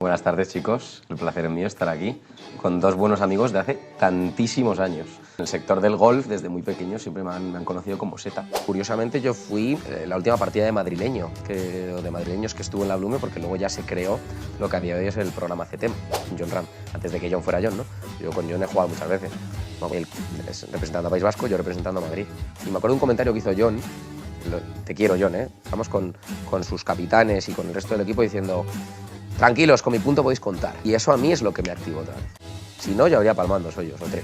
Buenas tardes, chicos. El placer es mío estar aquí con dos buenos amigos de hace tantísimos años. En el sector del golf, desde muy pequeño, siempre me han conocido como Seta. Curiosamente, yo fui la última partida de madrileño, de madrileños que estuvo en la Blume, porque luego ya se creó lo que a día de hoy es el programa CETEM, John Ram, antes de que John fuera John, ¿no? Yo con John he jugado muchas veces. Él representando a País Vasco, yo representando a Madrid. Y me acuerdo de un comentario que hizo John, te quiero John, Estamos con sus capitanes y con el resto del equipo diciendo: tranquilos, con mi punto podéis contar. Y eso a mí es lo que me activó otra vez. Si no, yo habría palmando 2 hoyos o 3.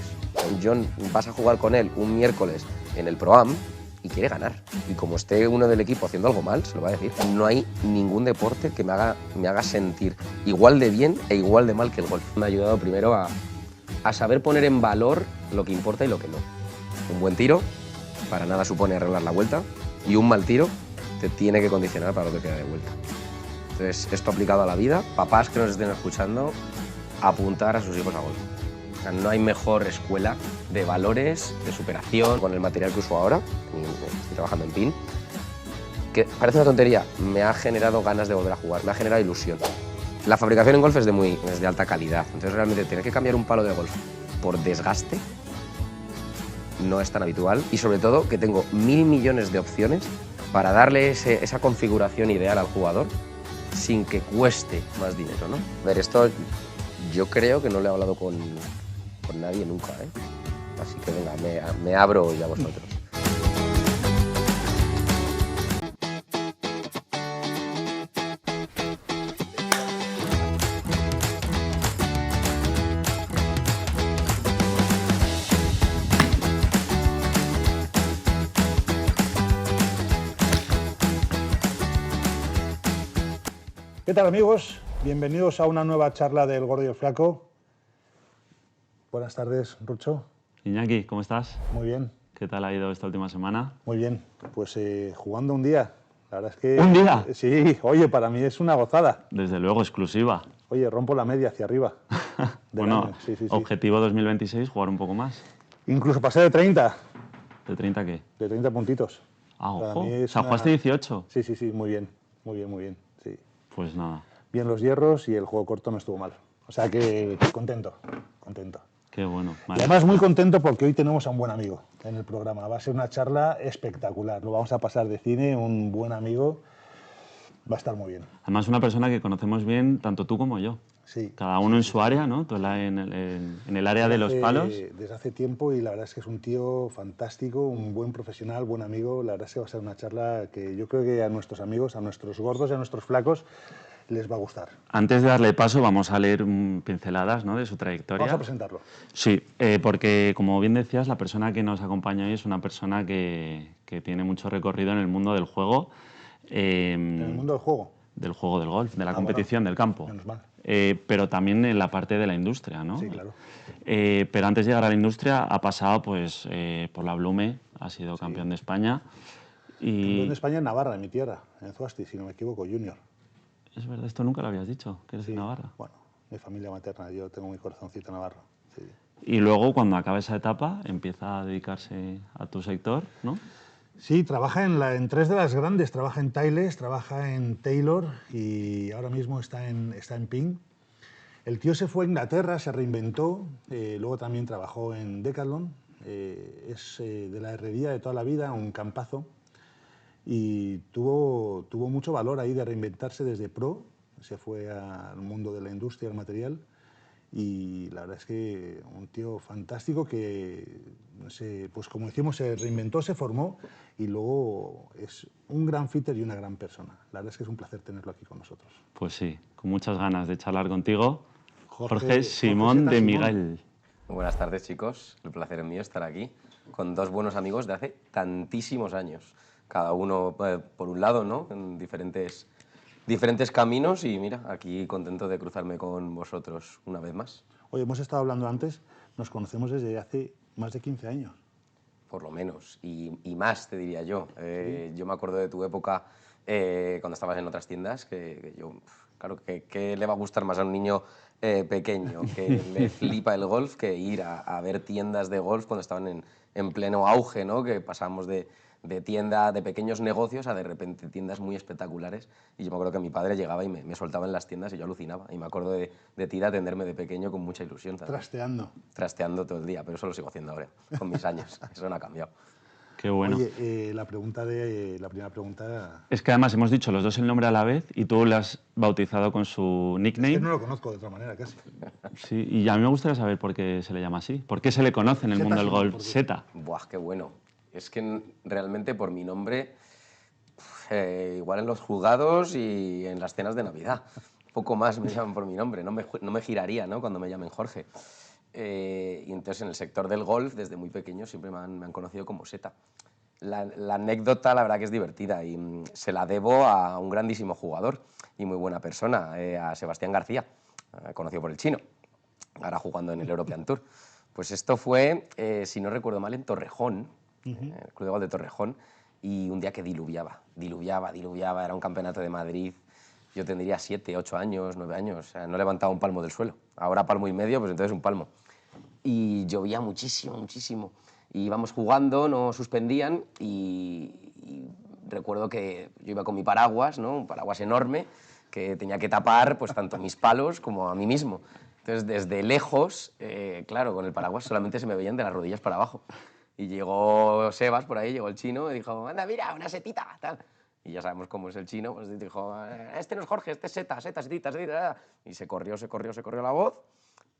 John, vas a jugar con él un miércoles en el Pro-Am y quiere ganar. Y como esté uno del equipo haciendo algo mal, se lo va a decir. No hay ningún deporte que me haga sentir igual de bien e igual de mal que el golf. Me ha ayudado primero a saber poner en valor lo que importa y lo que no. Un buen tiro para nada supone arreglar la vuelta, y un mal tiro te tiene que condicionar para lo que queda de vuelta. Entonces, esto aplicado a la vida, papás que nos estén escuchando, apuntar a sus hijos a golf. O sea, no hay mejor escuela de valores, de superación. Con el material que uso ahora, estoy trabajando en PIN, que parece una tontería, me ha generado ganas de volver a jugar, me ha generado ilusión. La fabricación en golf es de alta calidad, entonces realmente tener que cambiar un palo de golf por desgaste no es tan habitual, y sobre todo que tengo 1000 millones de opciones para darle esa configuración ideal al jugador sin que cueste más dinero, ¿no? A ver, esto yo creo que no le he hablado con nadie nunca, Así que venga, me abro hoy a vosotros. ¿Qué tal, amigos? Bienvenidos a una nueva charla del Gordo y el Flaco. Buenas tardes, Rucho. Iñaki, ¿cómo estás? Muy bien. ¿Qué tal ha ido esta última semana? Muy bien. Pues jugando un día. La verdad es que... ¿Un día? Sí, oye, para mí es una gozada. Desde luego, exclusiva. Oye, rompo la media hacia arriba. Bueno, sí. Objetivo 2026, jugar un poco más. Incluso pasé de 30. ¿De 30 qué? De 30 puntitos. Ah, ojo. O sea, jugaste 18. Sí, muy bien. Muy bien, sí. Pues nada. Bien los hierros y el juego corto no estuvo mal. O sea que contento. Qué bueno. Vale. Y además muy contento porque hoy tenemos a un buen amigo en el programa. Va a ser una charla espectacular. Lo vamos a pasar de cine, un buen amigo. Va a estar muy bien. Además, una persona que conocemos bien, tanto tú como yo. Sí. Cada uno en su área, ¿no? Tú en el área de los palos. Desde hace tiempo, y la verdad es que es un tío fantástico, un buen profesional, buen amigo. La verdad es que va a ser una charla que yo creo que a nuestros amigos, a nuestros gordos y a nuestros flacos les va a gustar. Antes de darle paso, vamos a leer pinceladas, ¿no?, de su trayectoria. Vamos a presentarlo. Sí, porque como bien decías, la persona que nos acompaña hoy es una persona que tiene mucho recorrido en el mundo del juego. ¿En el mundo del juego? Del juego del golf, de la competición, del campo. Menos mal. Pero también en la parte de la industria, ¿no? Sí, claro. Pero antes de llegar a la industria ha pasado pues, por la Blume, ha sido campeón de España. Campeón de España en Navarra, en mi tierra, en Zuasti, si no me equivoco, junior. Es verdad, esto nunca lo habías dicho, que eres de Navarra. Bueno, mi familia materna, yo tengo mi corazoncito navarro. Sí. Y luego, cuando acaba esa etapa, empieza a dedicarse a tu sector, ¿no? Sí, trabaja en 3 de las grandes, trabaja en Tiles, trabaja en Taylor y ahora mismo está en Ping. El tío se fue a Inglaterra, se reinventó, luego también trabajó en Decathlon, es de la herrería de toda la vida, un campazo, y tuvo mucho valor ahí de reinventarse desde pro, se fue al mundo de la industria del material, y la verdad es que un tío fantástico que, pues como decimos, se reinventó, se formó y luego es un gran fitter y una gran persona. La verdad es que es un placer tenerlo aquí con nosotros. Pues sí, con muchas ganas de charlar contigo. Jorge Simón de Miguel. Buenas tardes, chicos. El placer es mío estar aquí con dos buenos amigos de hace tantísimos años. Cada uno por un lado, ¿no?, en diferentes caminos, y mira, aquí contento de cruzarme con vosotros una vez más. Oye, hemos estado hablando antes, nos conocemos desde hace más de 15 años. Por lo menos, y más, te diría yo. ¿Sí? Yo me acuerdo de tu época cuando estabas en otras tiendas, que yo, claro, que le va a gustar más a un niño pequeño, que le flipa el golf, que ir a ver tiendas de golf cuando estaban en pleno auge, ¿no?, que pasábamos de de tienda, de pequeños negocios a de repente tiendas muy espectaculares. Y yo me acuerdo que mi padre llegaba y me soltaba en las tiendas y yo alucinaba. Y me acuerdo de ti de atenderme de pequeño con mucha ilusión también. Trasteando. Trasteando todo el día, pero eso lo sigo haciendo ahora, con mis años. Eso no ha cambiado. Qué bueno. Oye, la primera pregunta... Es que además hemos dicho los dos el nombre a la vez y tú lo has bautizado con su Es nickname. que no lo conozco de otra manera, casi. Sí, y a mí me gustaría saber por qué se le llama así. ¿Por qué se le conoce en el Seta, mundo del sí, golf? ¿por qué? Seta. Buah, qué bueno. Es que realmente por mi nombre, igual en los juzgados y en las cenas de Navidad. Poco más me llaman por mi nombre, no me giraría, ¿no?, cuando me llamen Jorge. Y entonces en el sector del golf, desde muy pequeño, siempre me han conocido como Seta. La anécdota, la verdad que es divertida y se la debo a un grandísimo jugador y muy buena persona, a Sebastián García, conocido por el Chino, ahora jugando en el European Tour. Pues esto fue, si no recuerdo mal, en Torrejón, el Club de Golf de Torrejón, y un día que diluviaba, era un campeonato de Madrid. Yo tendría 7, 8 años, 9 años, o sea, no levantaba un palmo del suelo. Ahora palmo y medio, pues entonces un palmo. Y llovía muchísimo. Y íbamos jugando, no suspendían y recuerdo que yo iba con mi paraguas, ¿no?, un paraguas enorme que tenía que tapar pues tanto mis palos como a mí mismo. Entonces desde lejos, claro, con el paraguas solamente se me veían de las rodillas para abajo. Y llegó Sebas por ahí, llegó el Chino y dijo, anda, mira, una setita, tal. Y ya sabemos cómo es el Chino, pues dijo, este no es Jorge, este es setita. Y se corrió la voz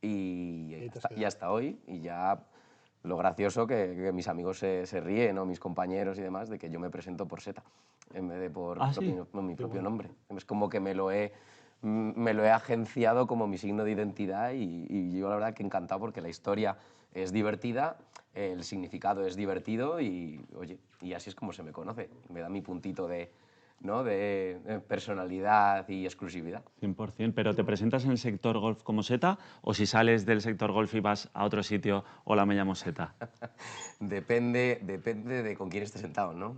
y hasta hoy. Y ya lo gracioso que mis amigos se ríen, o mis compañeros y demás, de que yo me presento por Seta en vez de por Ah, sí. mi propio nombre. Es como que me lo he agenciado como mi signo de identidad y yo la verdad que encantado porque la historia es divertida, el significado es divertido y, oye, y así es como se me conoce. Me da mi puntito de, ¿no?, de personalidad y exclusividad. 100%. ¿Pero te presentas en el sector golf como Seta o si sales del sector golf y vas a otro sitio, hola, me llamo Seta? Depende de con quién esté sentado, ¿no?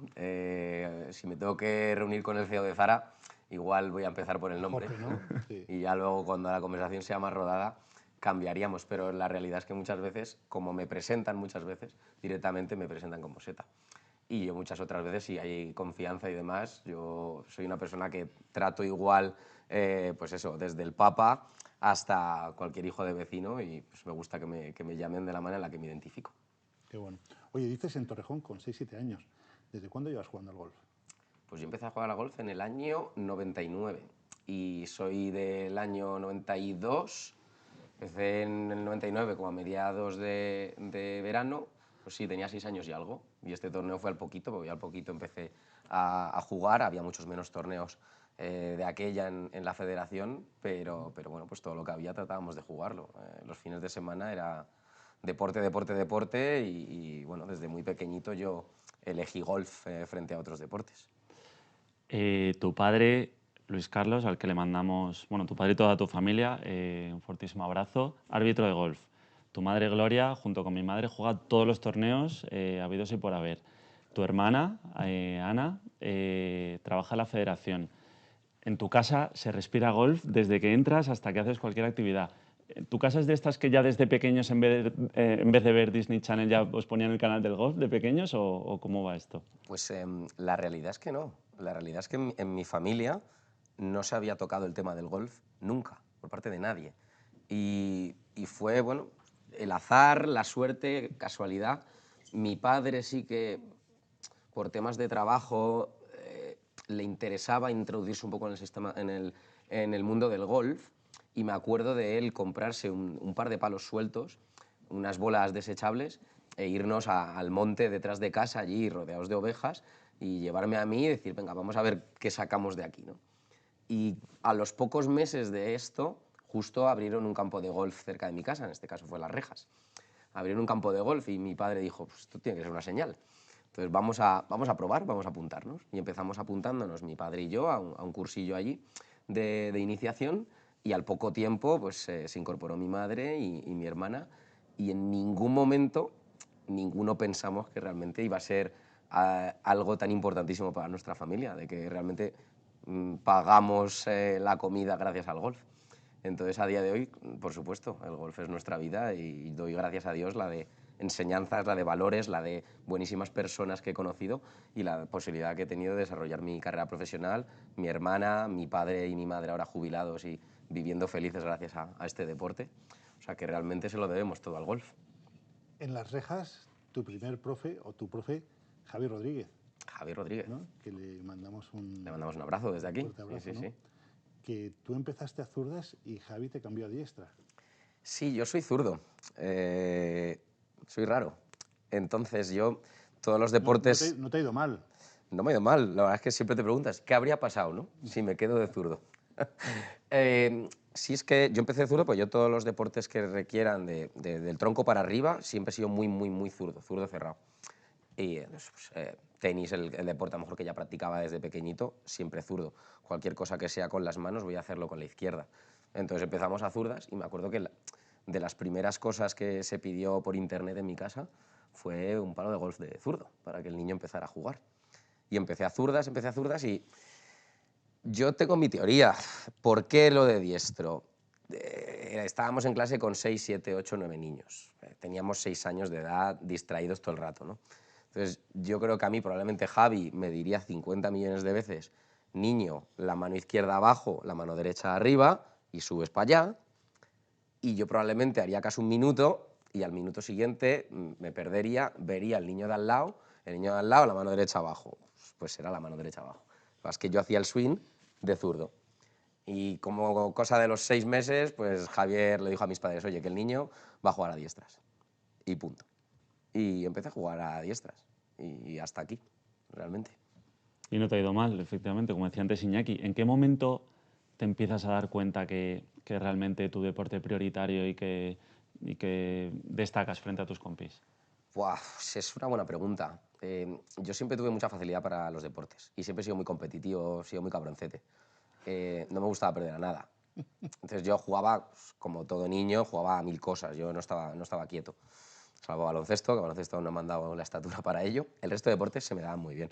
Si me tengo que reunir con el CEO de Zara, igual voy a empezar por el nombre. Jorge, ¿no? Sí. Y ya luego, cuando la conversación sea más rodada, cambiaríamos. Pero la realidad es que muchas veces, como me presentan muchas veces, directamente me presentan como Seta. Y yo muchas otras veces, si hay confianza y demás, yo soy una persona que trato igual, pues eso, desde el Papa hasta cualquier hijo de vecino y pues me gusta que me llamen de la manera en la que me identifico. Qué bueno. Oye, dices en Torrejón con 6, 7 años. ¿Desde cuándo llevas jugando al golf? Pues yo empecé a jugar al golf en el año 99 y soy del año 92. Empecé en el 99 como a mediados de verano, pues sí, tenía 6 años y algo. Y este torneo fue al poquito, porque yo al poquito empecé a jugar, había muchos menos torneos de aquella en la federación, pero bueno, pues todo lo que había tratábamos de jugarlo. Los fines de semana era deporte y bueno, desde muy pequeñito yo elegí golf frente a otros deportes. Tu padre, Luis Carlos, al que le mandamos, bueno, tu padre y toda tu familia, un fortísimo abrazo, árbitro de golf. Tu madre, Gloria, junto con mi madre, juega todos los torneos habidos y por haber. Tu hermana, Ana, trabaja en la federación. En tu casa se respira golf desde que entras hasta que haces cualquier actividad. ¿Tu casa es de estas que ya desde pequeños, en vez de ver Disney Channel, ya os ponían el canal del golf de pequeños o cómo va esto? Pues la realidad es que no. La realidad es que en mi familia no se había tocado el tema del golf nunca, por parte de nadie. Y fue, bueno, el azar, la suerte, casualidad. Mi padre sí que, por temas de trabajo, le interesaba introducirse un poco en el sistema, en el mundo del golf, y me acuerdo de él comprarse un par de palos sueltos, unas bolas desechables, e irnos al monte detrás de casa, allí rodeados de ovejas, y llevarme a mí y decir, venga, vamos a ver qué sacamos de aquí, ¿no? Y a los pocos meses de esto, justo abrieron un campo de golf cerca de mi casa, en este caso fue Las Rejas. Abrieron un campo de golf y mi padre dijo, pues esto tiene que ser una señal. Entonces vamos a probar, vamos a apuntarnos. Y empezamos apuntándonos, mi padre y yo, a un cursillo allí de iniciación, y al poco tiempo pues, se incorporó mi madre y mi hermana, y en ningún momento ninguno pensamos que realmente iba a ser algo tan importantísimo para nuestra familia, de que realmente pagamos la comida gracias al golf. Entonces, a día de hoy, por supuesto, el golf es nuestra vida y doy gracias a Dios la de enseñanzas, la de valores, la de buenísimas personas que he conocido y la posibilidad que he tenido de desarrollar mi carrera profesional, mi hermana, mi padre y mi madre ahora jubilados y viviendo felices gracias a este deporte. O sea que realmente se lo debemos todo al golf. En Las Rejas, tu primer profe o tu profe, Javi Rodríguez, Javi Rodríguez. ¿no? Que le mandamos un abrazo desde aquí. fuerte abrazo, Sí, sí, ¿no? sí. Que tú empezaste a zurdas y Javi te cambió a diestra. Sí, yo soy zurdo. Soy raro. Entonces yo, todos los deportes... No te ha ido mal. No me ha ido mal. La verdad es que siempre te preguntas, ¿qué habría pasado, no? Si me quedo de zurdo. Si es que yo empecé de zurdo, pues yo todos los deportes que requieran del tronco para arriba, siempre he sido muy, muy, muy zurdo, zurdo cerrado. Y tenis, el deporte a lo mejor que ya practicaba desde pequeñito, siempre zurdo. Cualquier cosa que sea con las manos voy a hacerlo con la izquierda. Entonces empezamos a zurdas y me acuerdo que de las primeras cosas que se pidió por internet en mi casa fue un palo de golf de zurdo, para que el niño empezara a jugar. Y empecé a zurdas y yo tengo mi teoría. ¿Por qué lo de diestro? Estábamos en clase con 6, 7, 8, 9 niños. Teníamos 6 años de edad, distraídos todo el rato, ¿no? Entonces, yo creo que a mí probablemente Javi me diría 50 millones de veces, niño, la mano izquierda abajo, la mano derecha arriba, y subes para allá, y yo probablemente haría casi un minuto, y al minuto siguiente me perdería, vería al niño de al lado, el niño de al lado, la mano derecha abajo. Pues era la mano derecha abajo. Es que yo hacía el swing de zurdo. Y como cosa de los 6 meses, pues Javier le dijo a mis padres, oye, que el niño va a jugar a diestras. Y punto. Y empecé a jugar a diestras. Y hasta aquí, realmente. Y no te ha ido mal, efectivamente, como decía antes Iñaki. ¿En qué momento te empiezas a dar cuenta que realmente tu deporte es prioritario y que destacas frente a tus compis? Buah, es una buena pregunta. Yo siempre tuve mucha facilidad para los deportes y siempre he sido muy competitivo, he sido muy cabroncete. No me gustaba perder a nada. Entonces yo jugaba, pues, como todo niño, jugaba a 1000 cosas, yo no estaba quieto. Salvo baloncesto, que baloncesto no me han dado la estatura para ello. El resto de deportes se me daban muy bien.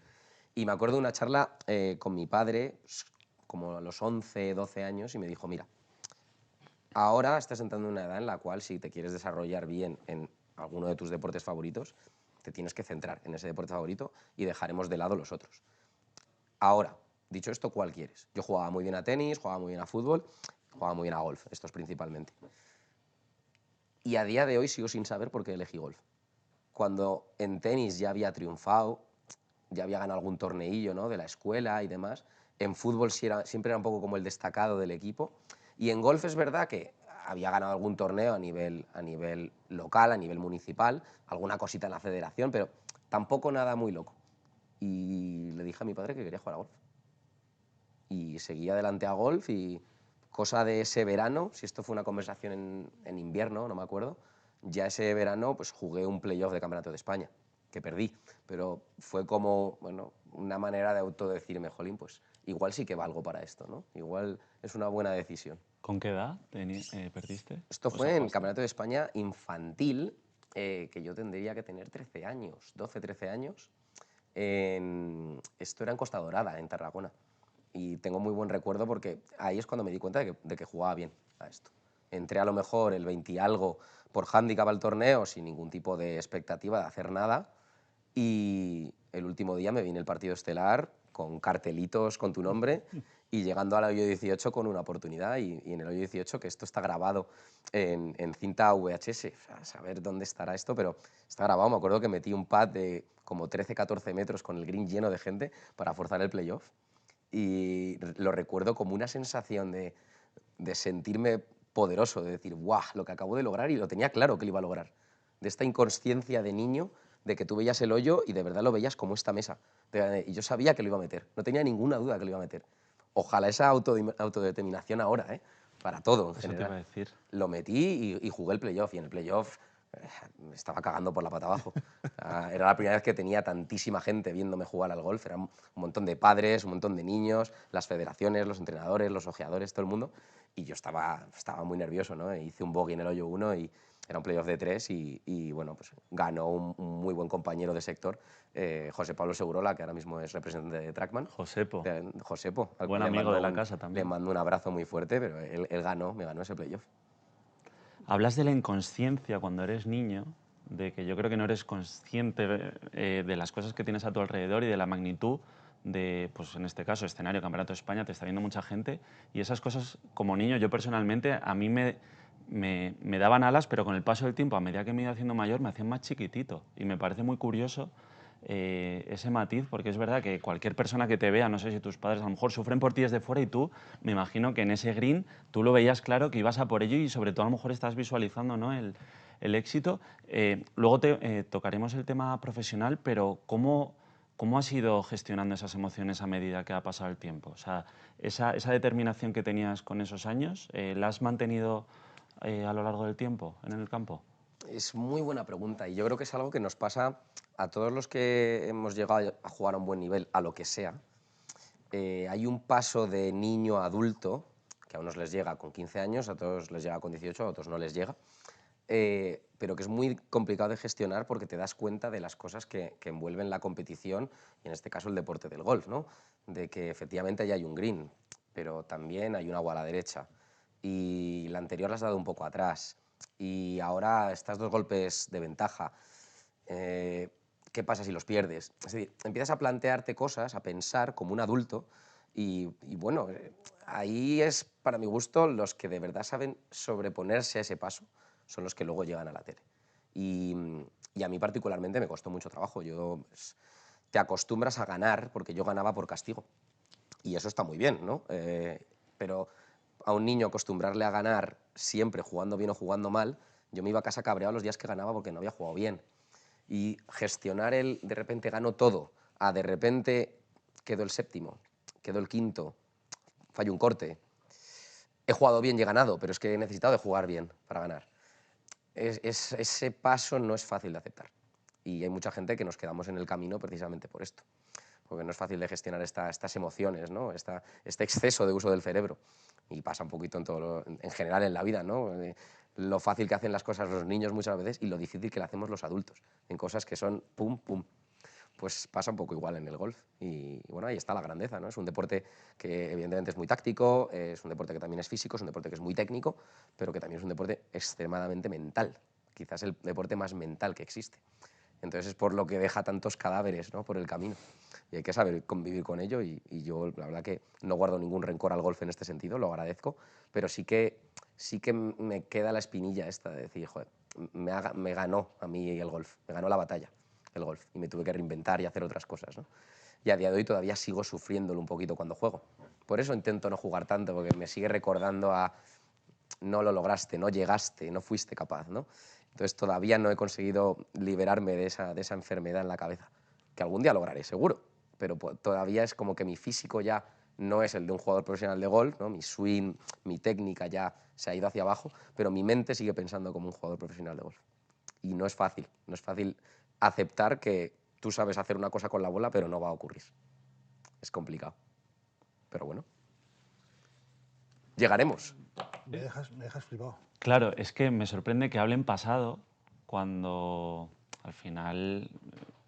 Y me acuerdo de una charla con mi padre, pues, como a los 11, 12 años, y me dijo, mira, ahora estás entrando en una edad en la cual si te quieres desarrollar bien en alguno de tus deportes favoritos, te tienes que centrar en ese deporte favorito y dejaremos de lado los otros. Ahora, dicho esto, ¿cuál quieres? Yo jugaba muy bien a tenis, jugaba muy bien a fútbol, jugaba muy bien a golf, estos principalmente. Y a día de hoy sigo sin saber por qué elegí golf. Cuando en tenis ya había triunfado, ya había ganado algún torneillo, ¿no?, de la escuela y demás, en fútbol siempre era un poco como el destacado del equipo. Y en golf es verdad que había ganado algún torneo a nivel local, a nivel municipal, alguna cosita en la federación, pero tampoco nada muy loco. Y le dije a mi padre que quería jugar a golf. Y seguí adelante a golf y cosa de ese verano, si esto fue una conversación en invierno, no me acuerdo, ya ese verano pues jugué un playoff de Campeonato de España, que perdí, pero fue como, bueno, una manera de autodecirme, jolín, pues igual sí que valgo para esto, ¿no? Igual es una buena decisión. ¿Con qué edad perdiste? Esto O fue sea, en jugaste. Campeonato de España infantil, que yo tendría que tener 13 años, 12, 13 años. Esto era en Costa Dorada, en Tarragona. Y tengo muy buen recuerdo porque ahí es cuando me di cuenta de que jugaba bien a esto. Entré a lo mejor el 20 y algo por hándicap al torneo sin ningún tipo de expectativa de hacer nada. Y el último día me vine el partido estelar con cartelitos con tu nombre y llegando al hoyo 18 con una oportunidad y en el hoyo 18, que esto está grabado en cinta VHS, o sea, a saber dónde estará esto, pero está grabado. Me acuerdo que metí un pad de como 13, 14 metros con el green lleno de gente para forzar el playoff y lo recuerdo como una sensación de sentirme poderoso, de decir, ¡guau!, lo que acabo de lograr, y lo tenía claro que lo iba a lograr. De esta inconsciencia de niño, de que tú veías el hoyo y de verdad lo veías como esta mesa. Y yo sabía que lo iba a meter, no tenía ninguna duda que lo iba a meter. Ojalá esa autodeterminación ahora, para todo en Eso te iba a general. decir. Lo metí y jugué el playoff, y en el playoff me estaba cagando por la pata abajo. Era la primera vez que tenía tantísima gente viéndome jugar al golf, era un montón de padres, un montón de niños, las federaciones, los entrenadores, los ojeadores, todo el mundo, y yo estaba muy nervioso, ¿no? Hice un bogey en el hoyo 1 y era un playoff de 3 y bueno, pues ganó un muy buen compañero de sector, José Pablo Segurola, que ahora mismo es representante de Trackman. Josepo. Josepo, al Buen cual amigo de la casa le también. mando un abrazo muy fuerte, pero me ganó ese playoff. Hablas de la inconsciencia cuando eres niño, de que yo creo que no eres consciente de las cosas que tienes a tu alrededor y de la magnitud de, pues en este caso, escenario, Campeonato de España, te está viendo mucha gente y esas cosas, como niño, yo personalmente, a mí me daban alas, pero con el paso del tiempo, a medida que me iba haciendo mayor, me hacían más chiquitito y me parece muy curioso ese matiz, porque es verdad que cualquier persona que te vea, no sé si tus padres a lo mejor sufren por ti desde fuera y tú, me imagino que en ese green tú lo veías claro que ibas a por ello y sobre todo a lo mejor estás visualizando, ¿no?, el éxito. Luego tocaremos el tema profesional, pero ¿cómo has ido gestionando esas emociones a medida que ha pasado el tiempo? O sea, esa determinación que tenías con esos años, ¿la has mantenido a lo largo del tiempo en el campo? Es muy buena pregunta y yo creo que es algo que nos pasa a todos los que hemos llegado a jugar a un buen nivel, a lo que sea. Hay un paso de niño a adulto que a unos les llega con 15 años, a otros les llega con 18, a otros no les llega, pero que es muy complicado de gestionar porque te das cuenta de las cosas que envuelven la competición y en este caso el deporte del golf, ¿no? De que efectivamente ya hay un green, pero también hay un agua a la derecha y la anterior la has dado un poco atrás y ahora estás 2 golpes de ventaja. Eh, ¿Qué pasa si los pierdes? Es decir, empiezas a plantearte cosas, a pensar como un adulto y bueno, ahí es, para mi gusto, los que de verdad saben sobreponerse a ese paso, son los que luego llegan a la tele. Y, y a mí particularmente me costó mucho trabajo. Yo, pues, te acostumbras a ganar, porque yo ganaba por castigo. Y eso está muy bien, ¿no? Pero a un niño acostumbrarle a ganar siempre jugando bien o jugando mal, yo me iba a casa cabreado los días que ganaba porque no había jugado bien. Y gestionar el de repente gano todo, a de repente quedo el séptimo, quedo el quinto, fallo un corte, he jugado bien y he ganado, pero es que he necesitado de jugar bien para ganar. Ese paso no es fácil de aceptar. Y hay mucha gente que nos quedamos en el camino precisamente por esto. Porque no es fácil de gestionar estas emociones, ¿no? Este exceso de uso del cerebro. Y pasa un poquito en general en la vida, ¿no? Lo fácil que hacen las cosas los niños muchas veces y lo difícil que le hacemos los adultos, en cosas que son pum, pum. Pues pasa un poco igual en el golf. Y bueno, ahí está la grandeza, ¿no? Es un deporte que evidentemente es muy táctico, es un deporte que también es físico, es un deporte que es muy técnico, pero que también es un deporte extremadamente mental. Quizás el deporte más mental que existe. Entonces es por lo que deja tantos cadáveres, ¿no?, por el camino. Y hay que saber convivir con ello y yo la verdad que no guardo ningún rencor al golf en este sentido, lo agradezco, pero sí que me queda la espinilla esta de decir, joder, me ganó a mí el golf, me ganó la batalla el golf y me tuve que reinventar y hacer otras cosas, ¿no? Y a día de hoy todavía sigo sufriéndolo un poquito cuando juego. Por eso intento no jugar tanto, porque me sigue recordando a no lo lograste, no llegaste, no fuiste capaz, ¿no? Entonces todavía no he conseguido liberarme de esa enfermedad en la cabeza, que algún día lograré, seguro, pero todavía es como que mi físico ya no es el de un jugador profesional de golf, ¿no? Mi swing, mi técnica ya se ha ido hacia abajo, pero mi mente sigue pensando como un jugador profesional de golf. Y no es fácil, no es fácil aceptar que tú sabes hacer una cosa con la bola, pero no va a ocurrir. Es complicado, pero bueno, llegaremos. Me dejas flipado. Claro, es que me sorprende que hablen pasado cuando al final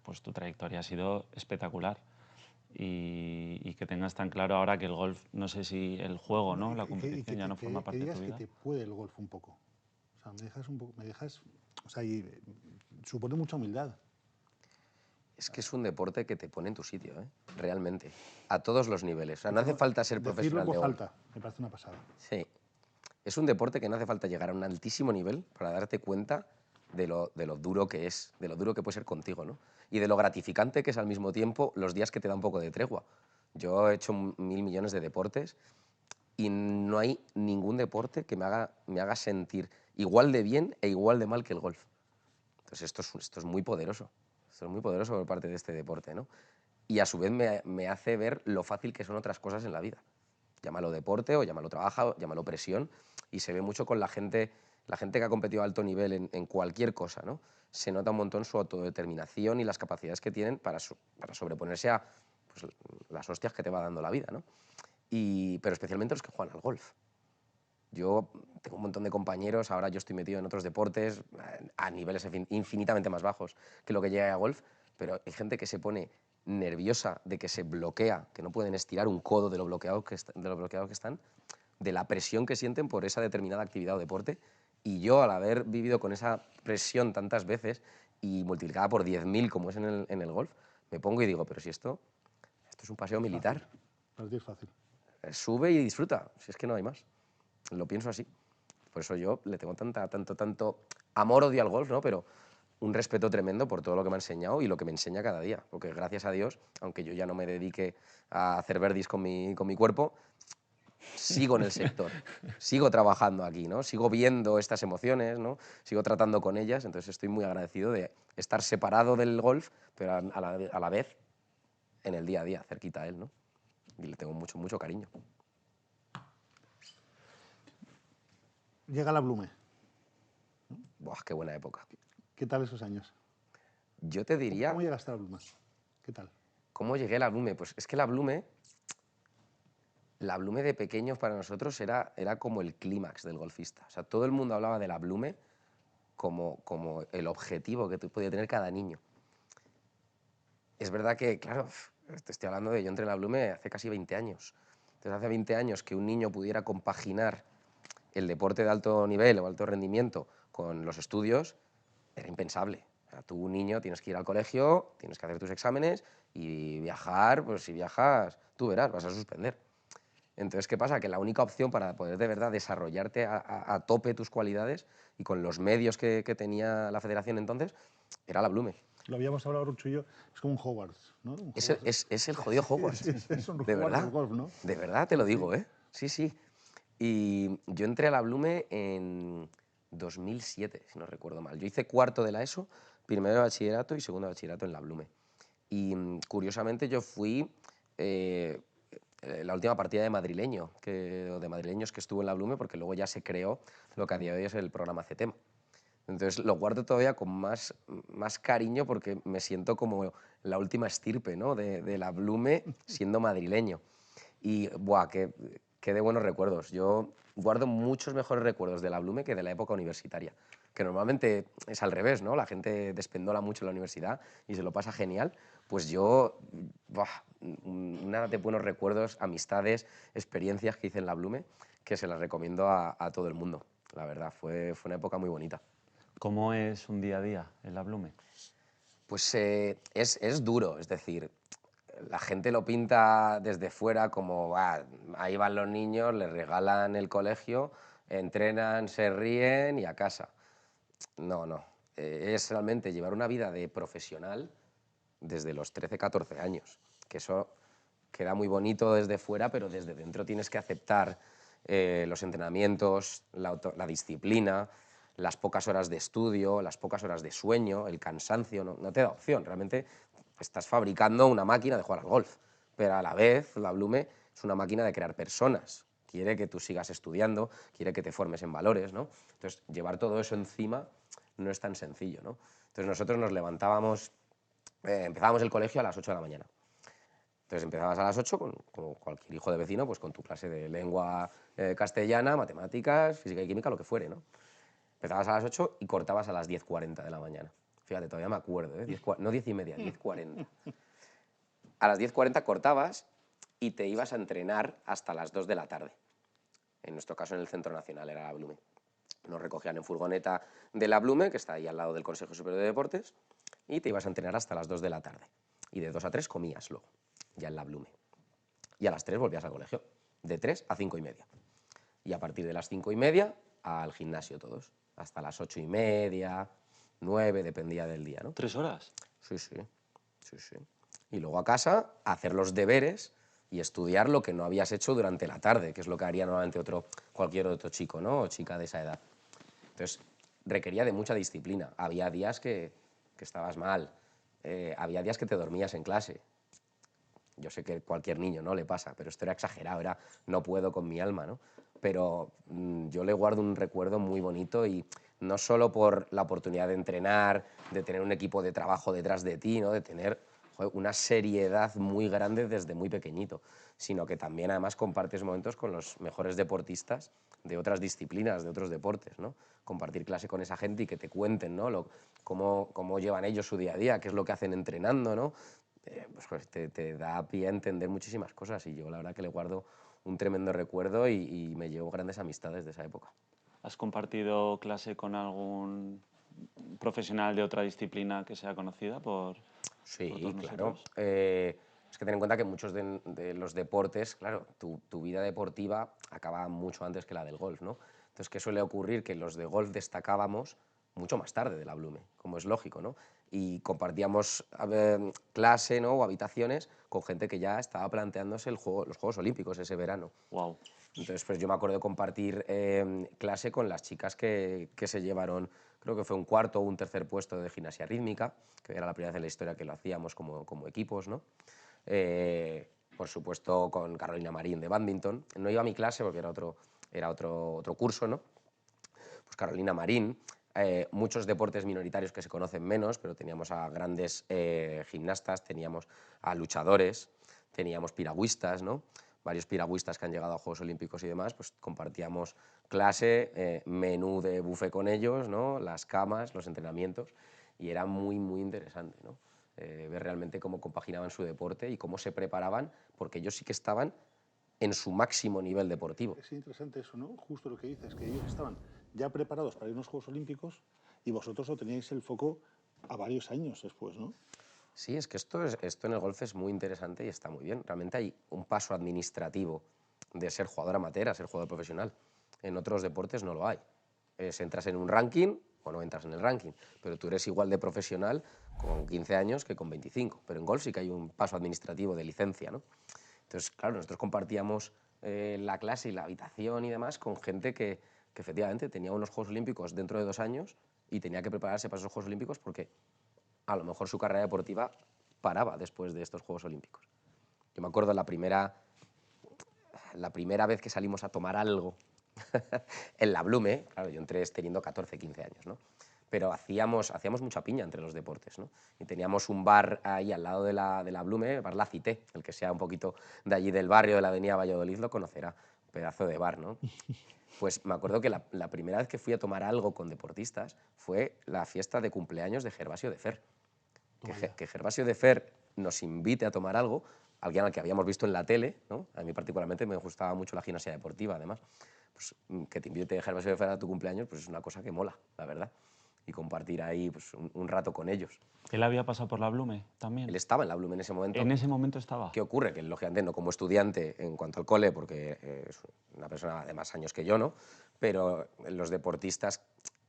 pues tu trayectoria ha sido espectacular y que tengas tan claro ahora que el golf, no sé si el juego, No, ¿no?, y la que competición ya no forma que parte de tu digas que vida. te puede el golf un poco. O sea, o sea, y supone mucha humildad. Es que es un deporte que te pone en tu sitio, ¿eh? Realmente, a todos los niveles. O sea, no hace Decirlo, falta ser decirlo en profesional de voz golf. alta, me parece una pasada. Sí, es un deporte que no hace falta llegar a un altísimo nivel para darte cuenta de lo duro que es, de lo duro que puede ser contigo, ¿no? Y de lo gratificante que es al mismo tiempo los días que te da un poco de tregua. Yo he hecho 1000 millones de deportes y no hay ningún deporte que me haga sentir igual de bien e igual de mal que el golf. Entonces esto es muy poderoso. Esto es muy poderoso por parte de este deporte, ¿no? Y a su vez me hace ver lo fácil que son otras cosas en la vida. Llámalo deporte o llámalo trabajo, o llámalo presión. Y se ve mucho con la gente que ha competido a alto nivel en cualquier cosa, ¿no? Se nota un montón su autodeterminación y las capacidades que tienen para sobreponerse a, pues, las hostias que te va dando la vida, ¿no? Pero especialmente los que juegan al golf. Yo tengo un montón de compañeros, ahora yo estoy metido en otros deportes a niveles infinitamente más bajos que lo que llega a golf, pero hay gente que se pone nerviosa de que se bloquea, que no pueden estirar un codo de lo bloqueados que están, de la presión que sienten por esa determinada actividad o deporte, Y yo, al haber vivido con esa presión tantas veces y multiplicada por 10.000 como es en el golf, me pongo y digo, pero si esto es un paseo militar. Para ti es fácil. Sube y disfruta, si es que no hay más. Lo pienso así. Por eso yo le tengo tanto amor-odio al golf, ¿no? Pero un respeto tremendo por todo lo que me ha enseñado y lo que me enseña cada día. Porque gracias a Dios, aunque yo ya no me dedique a hacer birdies con mi cuerpo, sigo en el sector, sigo trabajando aquí, ¿no? Sigo viendo estas emociones, ¿no? Sigo tratando con ellas, entonces estoy muy agradecido de estar separado del golf, pero a la vez en el día a día, cerquita a él, ¿no? Y le tengo mucho cariño. Llega la Blume. Buah, qué buena época. ¿Qué tal esos años? Yo te diría, ¿Cómo llegaste a la Blume? ¿Qué tal? ¿cómo llegué a la Blume? Pues es que la Blume de pequeños para nosotros era como el clímax del golfista. O sea, todo el mundo hablaba de la Blume como el objetivo que podía tener cada niño. Es verdad que, claro, te estoy hablando de yo entré en la Blume hace casi 20 años. Entonces, hace 20 años que un niño pudiera compaginar el deporte de alto nivel o alto rendimiento con los estudios era impensable. O sea, tú, un niño, tienes que ir al colegio, tienes que hacer tus exámenes y viajar, pues si viajas, tú verás, vas a suspender. Entonces, ¿qué pasa? Que la única opción para poder de verdad desarrollarte a tope tus cualidades y con los medios que tenía la federación entonces, era la Blume. Lo habíamos hablado, Rucho y yo, es como un Hogwarts, ¿no? Un Es Hogwarts. el jodido Hogwarts. Es un De Hogwarts del verdad. golf, ¿no? De verdad te lo digo, ¿eh? Sí, sí. Y yo entré a la Blume en 2007, si no recuerdo mal. Yo hice cuarto de la ESO, primero de bachillerato y segundo de bachillerato en la Blume. Y curiosamente yo fui la última partida de madrileño, o de madrileños que estuvo en la Blume, porque luego ya se creó lo que a día de hoy es el programa CETEMA. Entonces lo guardo todavía con más cariño porque me siento como la última estirpe, ¿no? de la Blume siendo madrileño. Y, buah, qué de buenos recuerdos. Yo guardo muchos mejores recuerdos de la Blume que de la época universitaria, que normalmente es al revés, ¿no? La gente despendola mucho en la universidad y se lo pasa genial. Pues yo, buah, una de buenos recuerdos, amistades, experiencias que hice en la Blume, que se las recomiendo a todo el mundo. La verdad, fue una época muy bonita. ¿Cómo es un día a día en la Blume? Pues es duro, es decir, la gente lo pinta desde fuera como, ahí van los niños, les regalan el colegio, entrenan, se ríen y a casa. No, no. Es realmente llevar una vida de profesional desde los 13, 14 años, que eso queda muy bonito desde fuera, pero desde dentro tienes que aceptar los entrenamientos, la disciplina, las pocas horas de estudio, las pocas horas de sueño, el cansancio, no te da opción. Realmente estás fabricando una máquina de jugar al golf, pero a la vez la Blume es una máquina de crear personas. Quiere que tú sigas estudiando, quiere que te formes en valores, ¿no? Entonces, llevar todo eso encima no es tan sencillo, ¿no? Entonces, nosotros nos levantábamos, empezábamos el colegio a las 8 de la mañana. Entonces empezabas a las 8, como cualquier hijo de vecino, pues con tu clase de lengua castellana, matemáticas, física y química, lo que fuere, ¿no? Empezabas a las 8 y cortabas a las 10:40 de la mañana. Fíjate, todavía me acuerdo, ¿eh? No 10:30, 10:40. A las 10:40 cortabas y te ibas a entrenar hasta las 2 de la tarde. En nuestro caso en el Centro Nacional era la Blume. Nos recogían en furgoneta de la Blume, que está ahí al lado del Consejo Superior de Deportes, y te ibas a entrenar hasta las 2 de la tarde. Y de 2 a 3 comías luego, ya en la Blume. Y a las 3 volvías al colegio, de 3 a 5:30. Y a partir de las 5:30 al gimnasio todos, hasta las 8:30, 9, dependía del día, ¿no? ¿3 horas? Sí, sí, sí, sí. Y luego a casa a hacer los deberes y estudiar lo que no habías hecho durante la tarde, que es lo que haría normalmente cualquier otro chico, ¿no? O chica de esa edad. Entonces, requería de mucha disciplina. Había días que estabas mal, había días que te dormías en clase. Yo sé que cualquier niño no le pasa, pero esto era exagerado, era no puedo con mi alma, ¿no? Pero yo le guardo un recuerdo muy bonito y no solo por la oportunidad de entrenar, de tener un equipo de trabajo detrás de ti, ¿no? De tener una seriedad muy grande desde muy pequeñito, sino que también además compartes momentos con los mejores deportistas de otras disciplinas, de otros deportes, ¿no? Compartir clase con esa gente y que te cuenten, ¿no? Cómo llevan ellos su día a día, qué es lo que hacen entrenando, ¿no? Pues te da pie a entender muchísimas cosas y yo la verdad que le guardo un tremendo recuerdo y me llevo grandes amistades de esa época. ¿Has compartido clase con algún profesional de otra disciplina que sea conocida por Sí, todos claro. nosotros? Es que ten en cuenta que muchos de los deportes, claro, tu vida deportiva acaba mucho antes que la del golf, ¿no? Entonces, ¿qué suele ocurrir? Que los de golf destacábamos mucho más tarde de la Blume, como es lógico, ¿no? Y compartíamos clase, ¿no? O habitaciones con gente que ya estaba planteándose los Juegos Olímpicos ese verano. Wow. Entonces, pues yo me acuerdo de compartir clase con las chicas que se llevaron, creo que fue un cuarto o un tercer puesto de gimnasia rítmica, que era la primera vez en la historia que lo hacíamos como equipos, ¿no? Por supuesto, con Carolina Marín de bádminton. No iba a mi clase porque era otro curso, ¿no? Pues Carolina Marín, muchos deportes minoritarios que se conocen menos, pero teníamos a grandes gimnastas, teníamos a luchadores, teníamos piragüistas, ¿no? Varios piragüistas que han llegado a Juegos Olímpicos y demás, pues compartíamos clase, menú de buffet con ellos, ¿no? Las camas, los entrenamientos, y era muy, muy interesante, ¿no? Ver realmente cómo compaginaban su deporte y cómo se preparaban, porque ellos sí que estaban en su máximo nivel deportivo. Es interesante eso, ¿no? Justo lo que dices, que ellos estaban ya preparados para ir a unos Juegos Olímpicos y vosotros lo teníais el foco a varios años después, ¿no? Sí, es que esto en el golf es muy interesante y está muy bien. Realmente hay un paso administrativo de ser jugador amateur a ser jugador profesional. En otros deportes no lo hay. Entras en un ranking o no entras en el ranking, pero tú eres igual de profesional con 15 años que con 25. Pero en golf sí que hay un paso administrativo de licencia, ¿no? Entonces, claro, nosotros compartíamos la clase y la habitación y demás con gente que efectivamente tenía unos Juegos Olímpicos dentro de 2 años y tenía que prepararse para esos Juegos Olímpicos porque a lo mejor su carrera deportiva paraba después de estos Juegos Olímpicos. Yo me acuerdo la primera vez que salimos a tomar algo en la Blume, claro, yo entré teniendo 14, 15 años, ¿no? Pero hacíamos mucha piña entre los deportes, ¿no? Y teníamos un bar ahí al lado de la Blume, el bar La Cité, el que sea un poquito de allí del barrio de la avenida Valladolid lo conocerá, pedazo de bar, ¿no? Pues me acuerdo que la primera vez que fui a tomar algo con deportistas fue la fiesta de cumpleaños de Gervasio de Fer. Que Gervasio de Fer nos invite a tomar algo, alguien al que habíamos visto en la tele, ¿no? A mí particularmente me gustaba mucho la gimnasia deportiva, además. Pues que te invite Gervasio de Fer a tu cumpleaños, pues es una cosa que mola, la verdad. Y compartir ahí pues, un rato con ellos. ¿Él había pasado por la Blume Él también? estaba en la Blume en ese momento. En ese momento estaba. ¿Qué ocurre? Que lógicamente no como estudiante en cuanto al cole, porque es una persona de más años que yo, ¿no? Pero los deportistas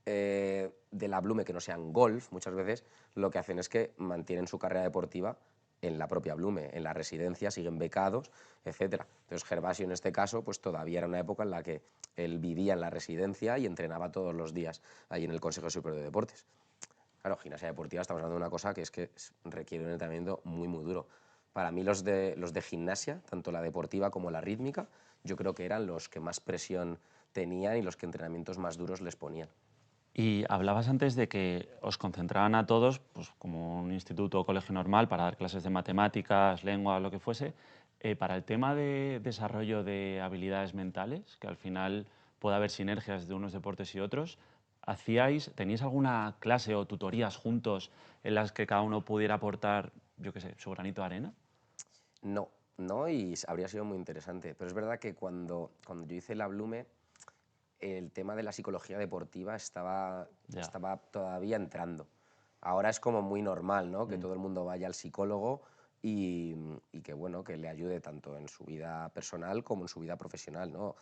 de la Blume que no sean golf, muchas veces lo que hacen es que mantienen su carrera deportiva en la propia Blume, en la residencia, siguen becados, etc. Entonces Gervasio en este caso pues todavía era una época en la que él vivía en la residencia y entrenaba todos los días ahí en el Consejo Superior de Deportes. Claro, gimnasia deportiva estamos hablando de una cosa que es que requiere un entrenamiento muy, muy duro. Para mí los de gimnasia, tanto la deportiva como la rítmica, yo creo que eran los que más presión tenían y los que entrenamientos más duros les ponían. Y hablabas antes de que os concentraban a todos, pues como un instituto o colegio normal, para dar clases de matemáticas, lengua, lo que fuese, para el tema de desarrollo de habilidades mentales, que al final puede haber sinergias de unos deportes y otros, ¿teníais alguna clase o tutorías juntos en las que cada uno pudiera aportar, yo qué sé, su granito de arena? No, no, y habría sido muy interesante. Pero es verdad que cuando yo hice la Blume, el tema de la psicología deportiva Ya. estaba todavía entrando. Ahora es como muy normal, ¿no? Que todo el mundo vaya al psicólogo y que, bueno, que le ayude tanto en su vida personal como en su vida profesional, ¿no?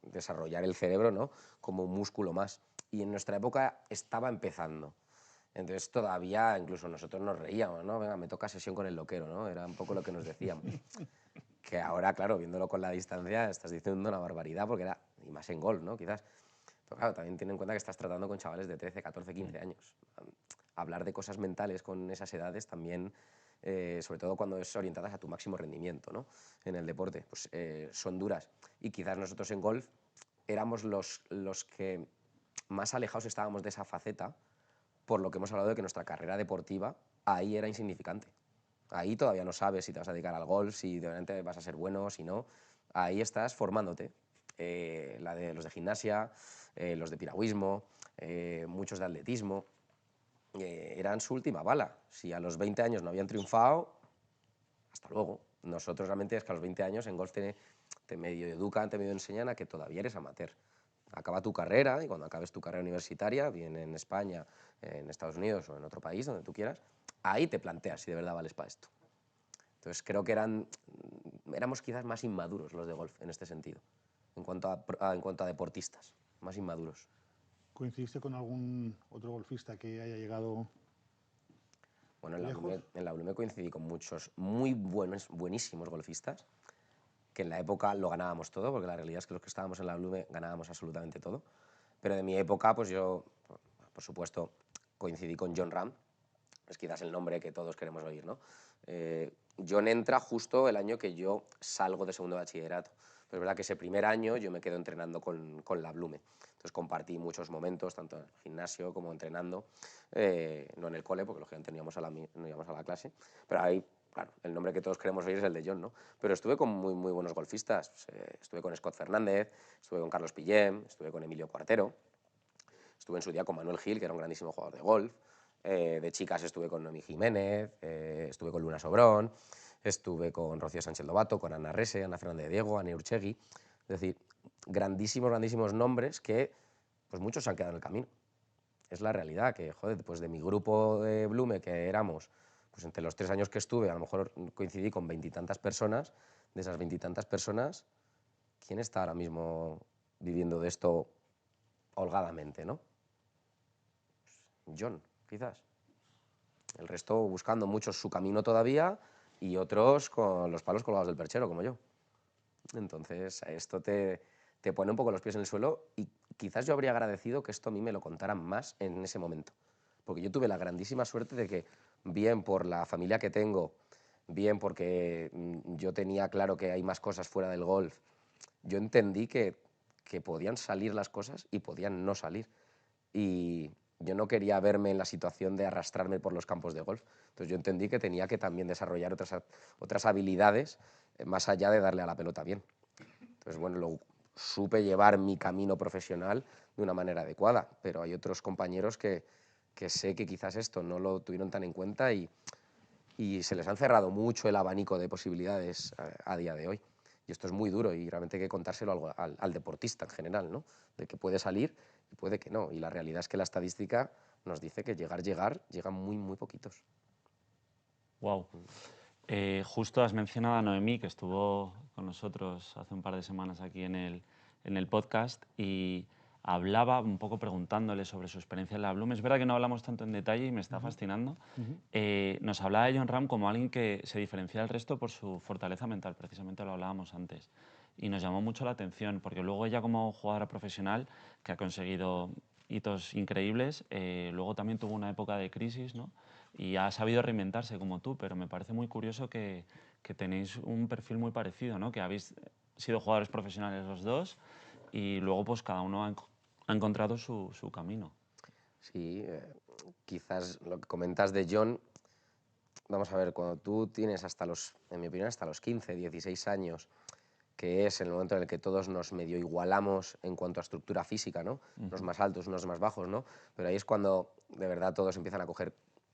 Desarrollar el cerebro, ¿no? Como un músculo más. Y en nuestra época estaba empezando. Entonces todavía incluso nosotros nos reíamos, ¿no? Venga, me toca sesión con el loquero, ¿no? Era un poco lo que nos decíamos. Que ahora, claro, viéndolo con la distancia, estás diciendo una barbaridad, porque era, y más en golf, ¿no? Quizás. Pero claro, también ten en cuenta que estás tratando con chavales de 13, 14, 15 años. Hablar de cosas mentales con esas edades también, sobre todo cuando es orientadas a tu máximo rendimiento, ¿no? En el deporte, pues son duras. Y quizás nosotros en golf éramos los que más alejados estábamos de esa faceta, por lo que hemos hablado de que nuestra carrera deportiva ahí era insignificante. Ahí todavía no sabes si te vas a dedicar al golf, si realmente vas a ser bueno, si no. Ahí estás formándote. Los de gimnasia, los de piragüismo, muchos de atletismo, eran su última bala. Si a los 20 años no habían triunfado, hasta luego. Nosotros realmente es que a los 20 años en golf te medio educan, te medio enseñan a que todavía eres amateur. Acaba tu carrera y cuando acabes tu carrera universitaria, bien en España, en Estados Unidos o en otro país, donde tú quieras, ahí te planteas si de verdad vales para esto. Entonces creo que éramos quizás más inmaduros los de golf en este sentido, en cuanto a deportistas, más inmaduros. ¿Coincidiste con algún otro golfista que haya llegado Bueno, lejos? en la Blume coincidí con muchos muy buenos, buenísimos golfistas, que en la época lo ganábamos todo, porque la realidad es que los que estábamos en la Blume ganábamos absolutamente todo. Pero de mi época, pues yo, por supuesto, coincidí con Jon Rahm, es quizás el nombre que todos queremos oír, ¿no? Jon entra justo el año que yo salgo de segundo de bachillerato. Pero es verdad que ese primer año yo me quedo entrenando con la Blume. Entonces compartí muchos momentos, tanto en el gimnasio como entrenando, no en el cole, porque lógicamente no íbamos a la clase, pero ahí, claro, el nombre que todos queremos oír es el de Jon, ¿no? Pero estuve con muy, muy buenos golfistas. Estuve con Scott Fernández, estuve con Carlos Pillem, estuve con Emilio Cuartero, estuve en su día con Manuel Gil, que era un grandísimo jugador de golf. De chicas estuve con Noemí Jiménez, estuve con Luna Sobrón, estuve con Rocío Sánchez Lobato, con Ana Rese, Ana Fernández de Diego, Ana Urchegui. Es decir, grandísimos, grandísimos nombres que pues muchos se han quedado en el camino. Es la realidad, que joder, pues de mi grupo de Blume, que éramos, pues entre los 3 años que estuve, a lo mejor coincidí con 20 y tantas personas. De esas 20 y tantas personas, ¿quién está ahora mismo viviendo de esto holgadamente, no? Jon, quizás. El resto buscando muchos su camino todavía y otros con los palos colgados del perchero, como yo. Entonces, esto te pone un poco los pies en el suelo y quizás yo habría agradecido que esto a mí me lo contaran más en ese momento. Porque yo tuve la grandísima suerte de que, bien por la familia que tengo, bien porque yo tenía claro que hay más cosas fuera del golf, yo entendí que podían salir las cosas y podían no salir. Y yo no quería verme en la situación de arrastrarme por los campos de golf. Entonces yo entendí que tenía que también desarrollar otras habilidades más allá de darle a la pelota bien. Entonces, bueno, supe llevar mi camino profesional de una manera adecuada, pero hay otros compañeros que sé que quizás esto no lo tuvieron tan en cuenta y se les han cerrado mucho el abanico de posibilidades a día de hoy. Y esto es muy duro y realmente hay que contárselo al deportista en general, ¿no? De que puede salir y puede que no. Y la realidad es que la estadística nos dice que llegan muy, muy poquitos. Wow. Justo has mencionado a Noemí, que estuvo con nosotros hace un par de semanas aquí en el podcast y hablaba un poco preguntándole sobre su experiencia en la Bloom. Es verdad que no hablamos tanto en detalle y me está fascinando. Nos hablaba de Jon Rahm como alguien que se diferencia del resto por su fortaleza mental, precisamente lo hablábamos antes. Y nos llamó mucho la atención, porque luego ella como jugadora profesional, que ha conseguido hitos increíbles, luego también tuvo una época de crisis, ¿no? Y ha sabido reinventarse como tú, pero me parece muy curioso que tenéis un perfil muy parecido, ¿no? Que habéis sido jugadores profesionales los dos y luego pues cada uno ha encontrado su camino. Sí, quizás lo que comentas de Jon, vamos a ver, cuando tú tienes en mi opinión, hasta los 15, 16 años, que es el momento en el que todos nos medio igualamos en cuanto a estructura física, ¿no? Unos más altos, unos más bajos, ¿no? Pero ahí es cuando de verdad todos empiezan a coger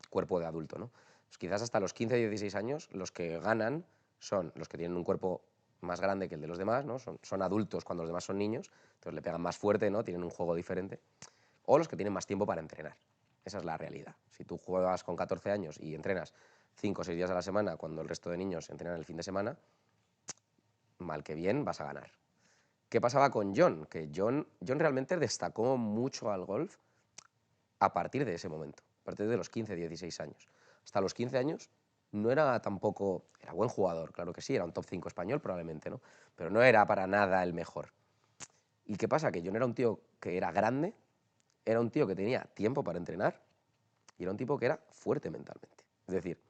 cuerpo de adulto, ¿no? Pues quizás hasta los 15, 16 años los que ganan son los que tienen un cuerpo más grande que el de los demás, ¿no? Son adultos cuando los demás son niños, entonces le pegan más fuerte, ¿no? Tienen un juego diferente. O los que tienen más tiempo para entrenar. Esa es la realidad. Si tú juegas con 14 años y entrenas 5 o 6 días a la semana cuando el resto de niños entrenan el fin de semana, mal que bien vas a ganar. ¿Qué pasaba con Jon? Que Jon realmente destacó mucho al golf a partir de ese momento, a partir de los 15, 16 años. Hasta los 15 años no era tampoco, era buen jugador, claro que sí, era un top 5 español probablemente, ¿no? Pero no era para nada el mejor. ¿Y qué pasa? Que Jon era un tío que era grande, era un tío que tenía tiempo para entrenar y era un tipo que era fuerte mentalmente. Es decir,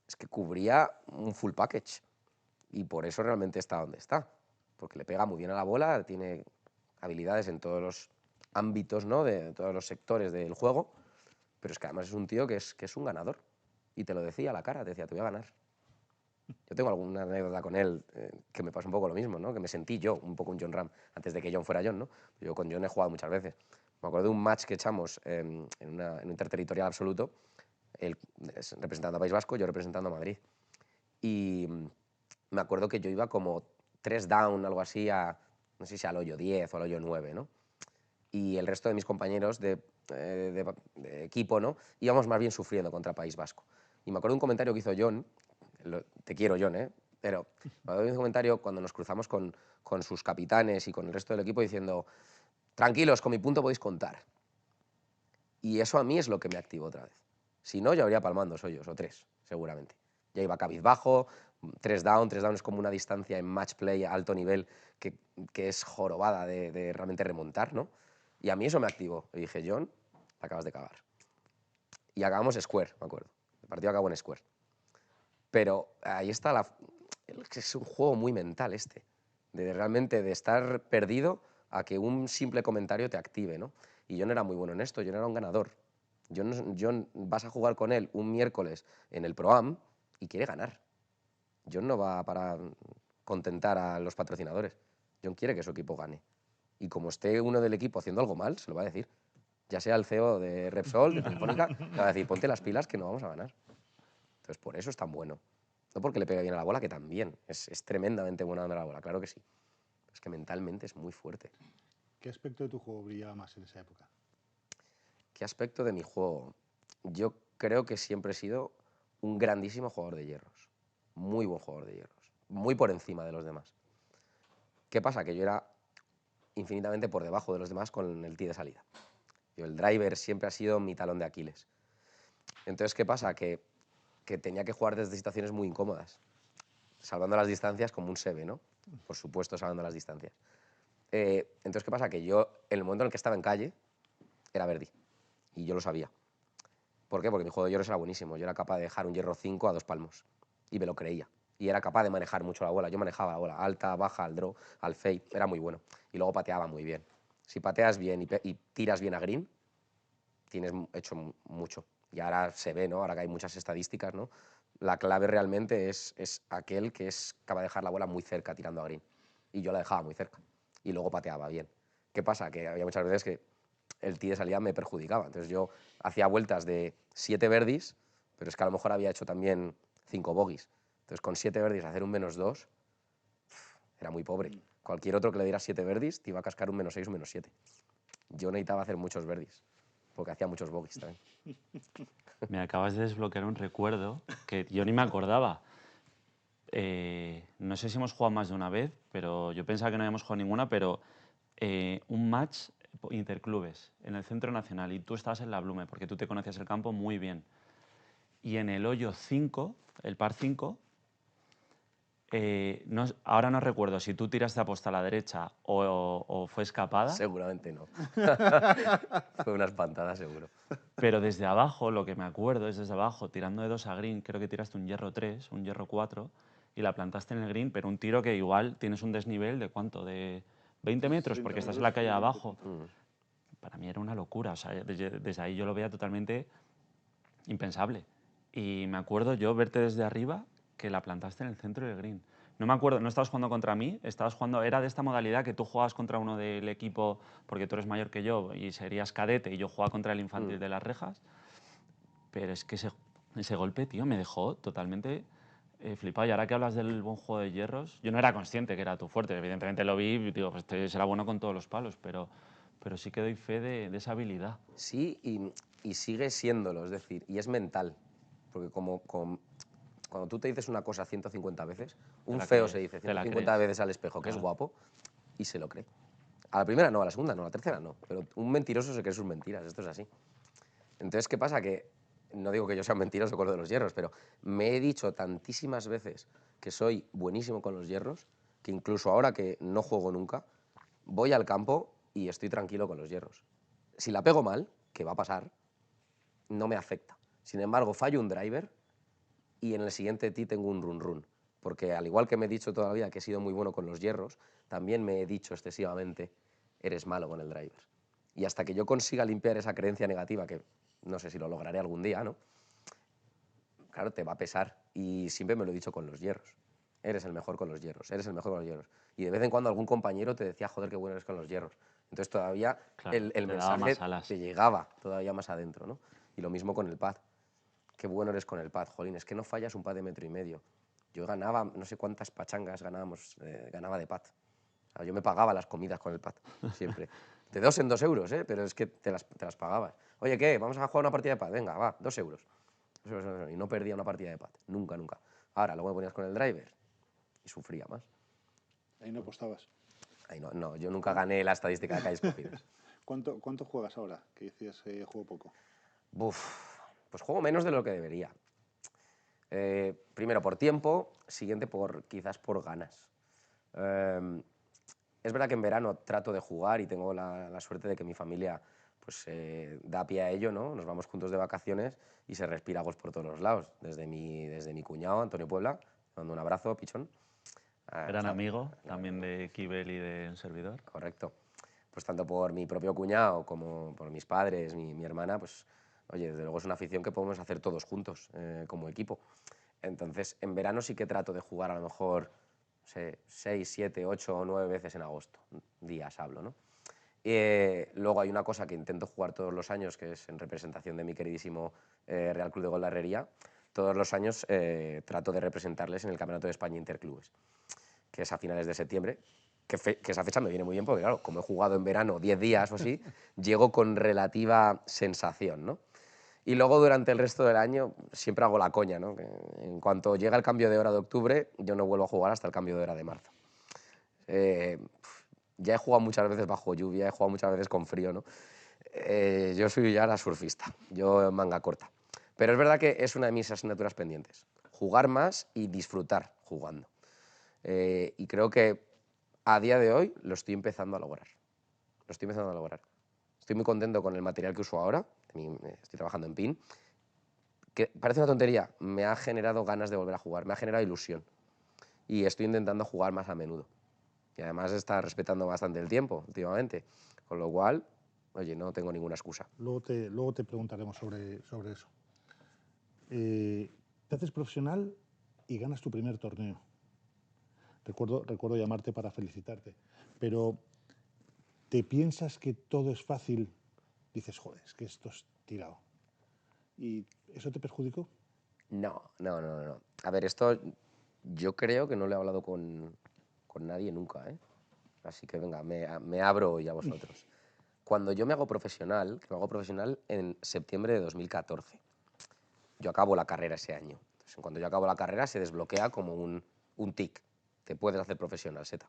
es que cubría un full package y por eso realmente está donde está, porque le pega muy bien a la bola, tiene habilidades en todos los ámbitos, ¿no? De todos los sectores del juego, pero es que además es un tío que es un ganador y te lo decía a la cara, te decía, te voy a ganar. Yo tengo alguna anécdota con él que me pasa un poco lo mismo, ¿no? Que me sentí yo un poco un Jon Rahm antes de que Jon fuera Jon, ¿no? Yo con Jon he jugado muchas veces. Me acuerdo de un match que echamos en un interterritorial absoluto, él representando a País Vasco, yo representando a Madrid. Y me acuerdo que yo iba como 3 down, algo así, no sé si al hoyo 10 o al hoyo 9, ¿no? y el resto de mis compañeros de equipo, ¿no? Íbamos más bien sufriendo contra País Vasco. Y me acuerdo de un comentario que hizo John, te quiero John, pero me acuerdo de un comentario cuando nos cruzamos con sus capitanes y con el resto del equipo diciendo, tranquilos, con mi punto podéis contar. Y eso a mí es lo que me activó otra vez. Si no, yo habría palmando hoyos, o 3, seguramente. Ya iba cabizbajo, 3 down es como una distancia en match play a alto nivel que es jorobada de realmente remontar, ¿no? Y a mí eso me activó. Y dije, John, la acabas de cagar. Y acabamos square, me acuerdo. El partido acabó en square. Pero ahí está es un juego muy mental de realmente de estar perdido a que un simple comentario te active, ¿no? Y yo no era muy bueno en esto, yo no era un ganador. John vas a jugar con él un miércoles en el Pro-Am y quiere ganar. John no va para contentar a los patrocinadores. John quiere que su equipo gane. Y como esté uno del equipo haciendo algo mal, se lo va a decir. Ya sea el CEO de Repsol, de Telefónica, le va a decir, ponte las pilas que no vamos a ganar. Entonces, por eso es tan bueno. No porque le pegue bien a la bola, que también. Es tremendamente bueno dando la bola, claro que sí. Es que mentalmente es muy fuerte. ¿Qué aspecto de tu juego brillaba más en esa época? ¿Qué aspecto de mi juego? Yo creo que siempre he sido un grandísimo jugador de hierros. Muy buen jugador de hierros. Muy por encima de los demás. ¿Qué pasa? Que yo era infinitamente por debajo de los demás con el tee de salida. Yo, el driver siempre ha sido mi talón de Aquiles. Entonces, ¿qué pasa? Que tenía que jugar desde situaciones muy incómodas. Salvando las distancias como un sebe, ¿no? Por supuesto, salvando las distancias. Entonces, ¿qué pasa? Que yo, en el momento en el que estaba en calle, era Verdi. Y yo lo sabía. ¿Por qué? Porque mi juego de hierros era buenísimo. Yo era capaz de dejar un hierro 5 a 2 palmos. Y me lo creía. Y era capaz de manejar mucho la bola. Yo manejaba la bola alta, baja, al draw, al fade. Era muy bueno. Y luego pateaba muy bien. Si pateas bien y tiras bien a green, tienes hecho mucho. Y ahora se ve, ¿no? Ahora que hay muchas estadísticas, ¿no? La clave realmente es aquel que es capaz de dejar la bola muy cerca tirando a green. Y yo la dejaba muy cerca. Y luego pateaba bien. ¿Qué pasa? Que había muchas veces que el tee de salida me perjudicaba. Entonces yo hacía vueltas de 7 birdies, pero es que a lo mejor había hecho también 5 bogies. Entonces con 7 birdies hacer un -2 era muy pobre. Cualquier otro que le diera 7 birdies te iba a cascar un -6, un -7. Yo necesitaba hacer muchos birdies, porque hacía muchos bogies también. Me acabas de desbloquear un recuerdo que yo ni me acordaba. No sé si hemos jugado más de una vez, pero yo pensaba que no habíamos jugado ninguna, pero un match interclubes en el Centro Nacional y tú estabas en la Blume, porque tú te conocías el campo muy bien. Y en el hoyo 5, el par 5, ahora no recuerdo si tú tiraste a posta a la derecha o fue escapada. Seguramente no. Fue una espantada, seguro. Pero desde abajo, lo que me acuerdo es desde abajo, tirando de 2 a green, creo que tiraste un hierro 3, un hierro 4, y la plantaste en el green, pero un tiro que igual tienes un desnivel de ¿cuánto? De 20 metros, porque estás en la calle de abajo. Para mí era una locura, o sea, desde ahí yo lo veía totalmente impensable. Y me acuerdo yo verte desde arriba que la plantaste en el centro del green. No me acuerdo, no estabas jugando contra mí, estabas jugando, era de esta modalidad que tú jugabas contra uno del equipo, porque tú eres mayor que yo y serías cadete, y yo jugaba contra el infantil de las rejas. Pero es que ese golpe, tío, me dejó totalmente flipado. Y ahora que hablas del buen juego de hierros, yo no era consciente que era tu fuerte. Evidentemente lo vi y digo, pues este será bueno con todos los palos, pero sí que doy fe de esa habilidad. Sí, y sigue siéndolo, es decir, y es mental. Porque cuando tú te dices una cosa 150 veces, un la feo crees, se dice te la 150 crees. veces al espejo que es Claro. guapo y se lo cree. A la primera no, a la segunda no, a la tercera no. Pero un mentiroso se cree sus mentiras, esto es así. Entonces, ¿qué pasa? Que no digo que yo sea un mentiroso con lo de los hierros, pero me he dicho tantísimas veces que soy buenísimo con los hierros, que incluso ahora que no juego nunca, voy al campo y estoy tranquilo con los hierros. Si la pego mal, que va a pasar, no me afecta. Sin embargo, fallo un driver y en el siguiente tee tengo un run-run. Porque al igual que me he dicho toda la vida que he sido muy bueno con los hierros, también me he dicho excesivamente, eres malo con el driver. Y hasta que yo consiga limpiar esa creencia negativa, que no sé si lo lograré algún día, ¿no? Claro, te va a pesar. Y siempre me lo he dicho con los hierros. Eres el mejor con los hierros, eres el mejor con los hierros. Y de vez en cuando algún compañero te decía, joder, qué bueno eres con los hierros. Entonces todavía Claro, el te daba mensaje más alas. te llegaba todavía más adentro, ¿no? Y lo mismo con el pad. Qué bueno eres con el pad, jolín, es que no fallas un pad de 1,5 metros. Yo ganaba, no sé cuántas pachangas ganaba de pad. O sea, yo me pagaba las comidas con el pad, siempre. De 2 en 2 euros, ¿eh? Pero es que te las pagabas. Oye, ¿qué? Vamos a jugar una partida de pad. Venga, va, 2 euros. 2 euros, 2 euros. Y no perdía una partida de pad. Nunca, nunca. Ahora, luego me ponías con el driver y sufría más. Ahí no apostabas. Ahí no, no, yo nunca gané la estadística de calles cogidas. ¿Cuánto juegas ahora? Que decías juego poco. Buf, pues juego menos de lo que debería. Primero por tiempo, siguiente quizás por ganas. Es verdad que en verano trato de jugar y tengo la suerte de que mi familia pues, da pie a ello, ¿no? Nos vamos juntos de vacaciones y se respira golf por todos los lados. Desde mi cuñado, Antonio Puebla, le mando un abrazo, pichón. Gran amigo también de Kibel y de un servidor. Correcto. Pues tanto por mi propio cuñado como por mis padres, mi hermana, pues oye, desde luego es una afición que podemos hacer todos juntos como equipo. Entonces, en verano sí que trato de jugar a lo mejor 6, 7, 8 o 9 veces en agosto. Días hablo, ¿no? Luego hay una cosa que intento jugar todos los años, que es en representación de mi queridísimo Real Club de Golf de Herrería. Todos los años trato de representarles en el Campeonato de España Interclubes, que es a finales de septiembre, que esa fecha me viene muy bien porque, claro, como he jugado en verano 10 días o así, llego con relativa sensación, ¿no? Y luego durante el resto del año siempre hago la coña, ¿no? Que en cuanto llega el cambio de hora de octubre, yo no vuelvo a jugar hasta el cambio de hora de marzo. Ya he jugado muchas veces bajo lluvia, he jugado muchas veces con frío, ¿no? Yo soy ya la surfista, yo manga corta. Pero es verdad que es una de mis asignaturas pendientes, jugar más y disfrutar jugando. Y creo que a día de hoy lo estoy empezando a lograr. Lo estoy empezando a lograr. Estoy muy contento con el material que uso ahora. Estoy trabajando en PIN. Que parece una tontería, me ha generado ganas de volver a jugar, me ha generado ilusión. Y estoy intentando jugar más a menudo. Y además está respetando bastante el tiempo últimamente. Con lo cual, oye, no tengo ninguna excusa. Luego te preguntaremos sobre eso. Te haces profesional y ganas tu primer torneo. Recuerdo llamarte para felicitarte. Pero ¿te piensas que todo es fácil? Dices, joder, es que esto es tirado. ¿Y eso te perjudicó? No, no, no, no. A ver, esto yo creo que no lo he hablado con nadie nunca, ¿eh? Así que venga, me abro hoy a vosotros. Cuando yo me hago profesional, que me hago profesional en septiembre de 2014, yo acabo la carrera ese año. Entonces, cuando yo acabo la carrera se desbloquea como un tic. Te puedes hacer profesional, Seta.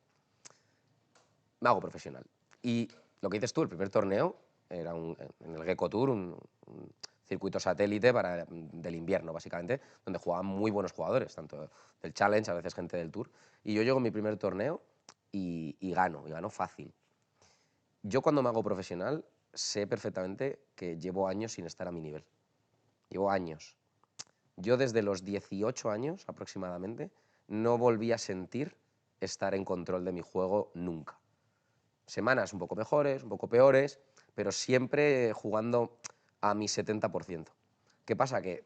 Me hago profesional. Y lo que dices tú, el primer torneo era en el Gecko Tour, un circuito satélite del invierno, básicamente, donde jugaban muy buenos jugadores, tanto del Challenge, a veces gente del Tour. Y yo llego a mi primer torneo y gano fácil. Yo cuando me hago profesional sé perfectamente que llevo años sin estar a mi nivel. Llevo años. Yo desde los 18 años aproximadamente no volví a sentir estar en control de mi juego nunca. Semanas un poco mejores, un poco peores, pero siempre jugando a mi 70%. ¿Qué pasa? Que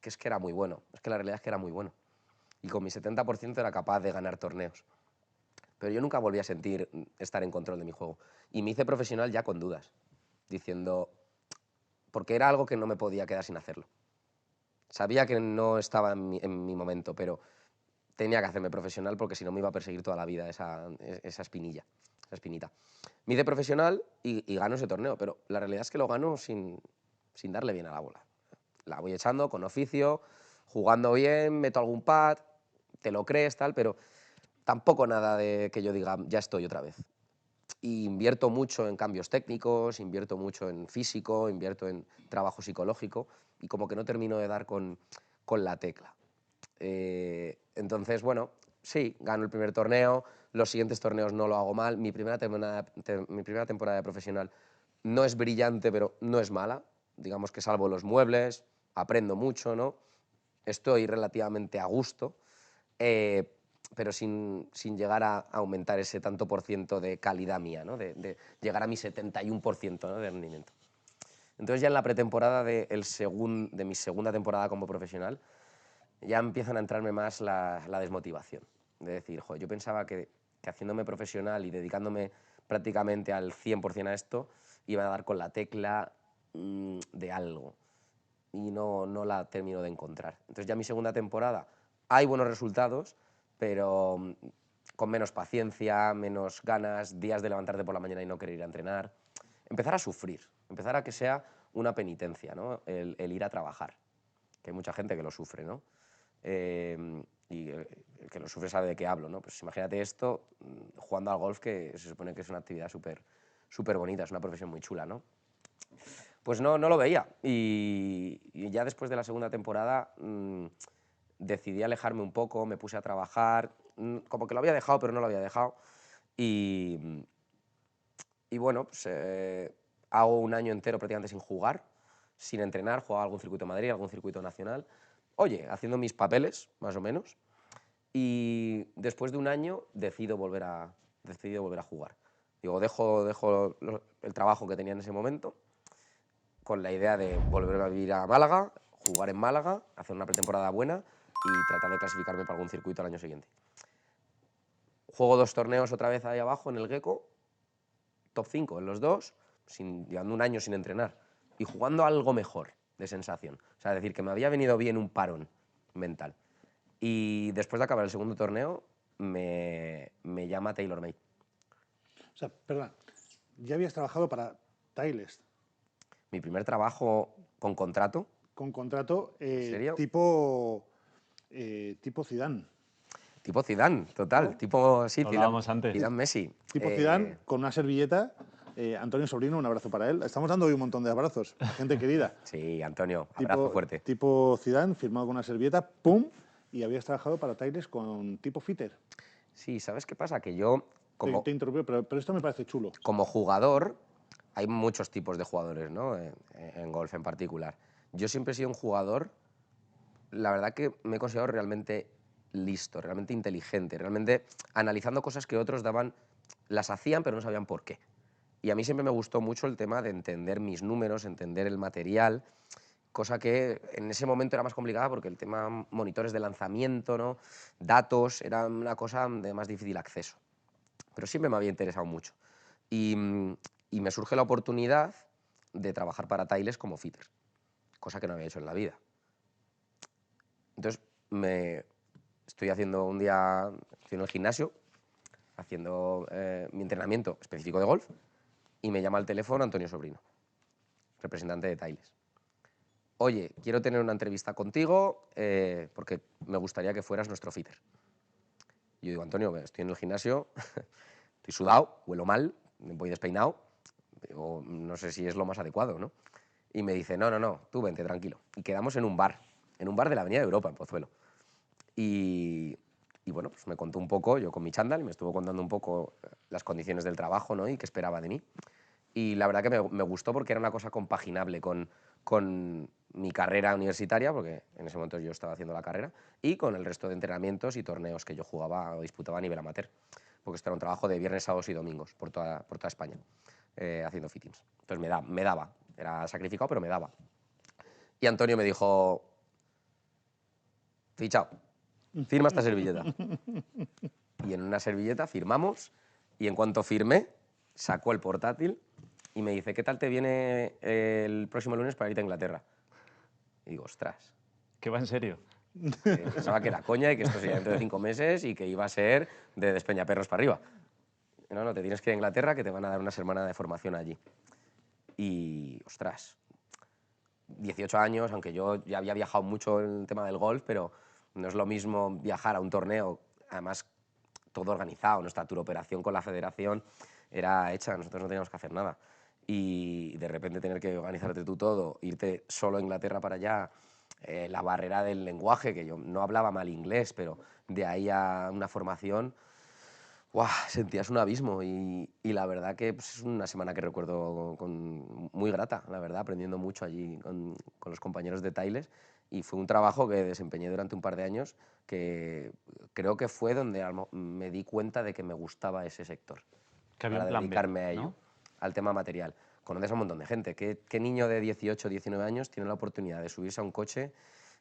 es que era muy bueno. Es que la realidad es que era muy bueno. Y con mi 70% era capaz de ganar torneos. Pero yo nunca volví a sentir estar en control de mi juego. Y me hice profesional ya con dudas, diciendo, porque era algo que no me podía quedar sin hacerlo. Sabía que no estaba en mi momento, pero tenía que hacerme profesional porque si no me iba a perseguir toda la vida esa espinilla, esa espinita. Me hice profesional y gano ese torneo, pero la realidad es que lo gano sin darle bien a la bola. La voy echando con oficio, jugando bien, meto algún pad, te lo crees, tal, pero tampoco nada de que yo diga, ya estoy otra vez. Y invierto mucho en cambios técnicos, invierto mucho en físico, invierto en trabajo psicológico y como que no termino de dar con la tecla. Entonces, bueno, sí, gano el primer torneo, los siguientes torneos no lo hago mal, mi primera temporada de profesional no es brillante, pero no es mala, digamos que salvo los muebles, aprendo mucho, ¿no? Estoy relativamente a gusto, pero sin llegar a aumentar ese tanto por ciento de calidad mía, ¿no? De llegar a mi 71%, ¿no? de rendimiento. Entonces ya en la pretemporada de mi segunda temporada como profesional, ya empiezan a entrarme más la desmotivación. De decir, joder, yo pensaba que haciéndome profesional y dedicándome prácticamente al 100% a esto, iba a dar con la tecla de algo. Y no la termino de encontrar. Entonces ya mi segunda temporada hay buenos resultados, pero con menos paciencia, menos ganas, días de levantarte por la mañana y no querer ir a entrenar. Empezar a sufrir, empezar a que sea una penitencia, ¿no? El ir a trabajar, que hay mucha gente que lo sufre, ¿no? Y el que lo sufre sabe de qué hablo, ¿no? Pues imagínate esto jugando al golf, que se supone que es una actividad súper bonita, es una profesión muy chula, ¿no? Pues no lo veía. Y ya después de la segunda temporada decidí alejarme un poco, me puse a trabajar, como que lo había dejado, pero no lo había dejado. Y bueno, pues, hago un año entero prácticamente sin jugar, sin entrenar, jugaba algún circuito de Madrid, algún circuito nacional. Oye, haciendo mis papeles, más o menos. Y después de un año decidí volver a jugar. Digo, dejo el trabajo que tenía en ese momento con la idea de volver a vivir a Málaga, jugar en Málaga, hacer una pretemporada buena y tratar de clasificarme para algún circuito al año siguiente. Juego 2 torneos otra vez ahí abajo en el Gecko, top 5 en los dos, llevando un año sin entrenar y jugando algo mejor de sensación. O sea, decir que me había venido bien un parón mental. Y después de acabar el segundo torneo, me llama TaylorMade. O sea, perdón, ya habías trabajado para Titleist. Mi primer trabajo con contrato. Con contrato serio? tipo Zidane. Tipo Zidane, total. ¿No? Tipo, sí, Hablábamos antes. Zidane Messi. Tipo Zidane, con una servilleta. Antonio Sobrino, un abrazo para él. Estamos dando hoy un montón de abrazos a gente querida. Sí, Antonio, abrazo fuerte. Tipo Zidane, firmado con una servilleta, ¡pum! Y habías trabajado para Titleist con tipo fitter. Sí, ¿sabes qué pasa? Que yo, Te interrumpo, pero esto me parece chulo. como jugador, hay muchos tipos de jugadores, ¿no? En golf en particular. Yo siempre he sido un jugador, la verdad que me he considerado realmente listo, realmente inteligente, realmente analizando cosas que otros las hacían pero no sabían por qué. Y a mí siempre me gustó mucho el tema de entender mis números, entender el material, cosa que en ese momento era más complicada porque el tema monitores de lanzamiento, ¿no? Datos, era una cosa de más difícil acceso. Pero siempre me había interesado mucho. Y me surge la oportunidad de trabajar para Titleist como fitter, cosa que no había hecho en la vida. Entonces, estoy haciendo un día, estoy en el gimnasio, haciendo mi entrenamiento específico de golf, y me llama al teléfono Antonio Sobrino, representante de Titleist. Oye, quiero tener una entrevista contigo porque me gustaría que fueras nuestro fitter. Y yo digo, Antonio, estoy en el gimnasio, estoy sudado, huelo mal, voy despeinado, no sé si es lo más adecuado, ¿no? Y me dice, no, tú vente, tranquilo. Y quedamos en un bar de la Avenida de Europa, en Pozuelo. Y bueno, pues me contó un poco, yo con mi chándal, me estuvo contando un poco las condiciones del trabajo, ¿no? Y qué esperaba de mí. Y la verdad que me gustó porque era una cosa compaginable con mi carrera universitaria, porque en ese momento yo estaba haciendo la carrera, y con el resto de entrenamientos y torneos que yo jugaba o disputaba a nivel amateur. Porque esto era un trabajo de viernes, sábados y domingos por toda España, haciendo fittings. Entonces me daba, era sacrificado, pero me daba. Y Antonio me dijo, fichao, firma esta servilleta. Y en una servilleta firmamos, y en cuanto firmé, sacó el portátil y me dice, ¿qué tal te viene el próximo lunes para irte a Inglaterra? Y digo, ostras. ¿Qué va en serio? Pensaba que era coña y que esto sería dentro de 5 meses y que iba a ser de Despeñaperros para arriba. No, te tienes que ir a Inglaterra, que te van a dar una semana de formación allí. Y, ostras, 18 años, aunque yo ya había viajado mucho en el tema del golf, pero no es lo mismo viajar a un torneo, además todo organizado, nuestra turoperación con la federación era hecha, nosotros no teníamos que hacer nada. Y de repente tener que organizarte tú todo, irte solo a Inglaterra para allá, la barrera del lenguaje, que yo no hablaba mal inglés, pero de ahí a una formación, ¡guau!, sentías un abismo y la verdad que pues, es una semana que recuerdo muy grata, la verdad, aprendiendo mucho allí con los compañeros de Titleist, y fue un trabajo que desempeñé durante un par de años que creo que fue donde me di cuenta de que me gustaba ese sector, Que había para un plan B, dedicarme a ello, ¿no? al tema material. Conoces a un montón de gente. ¿Qué niño de 18 o 19 años tiene la oportunidad de subirse a un coche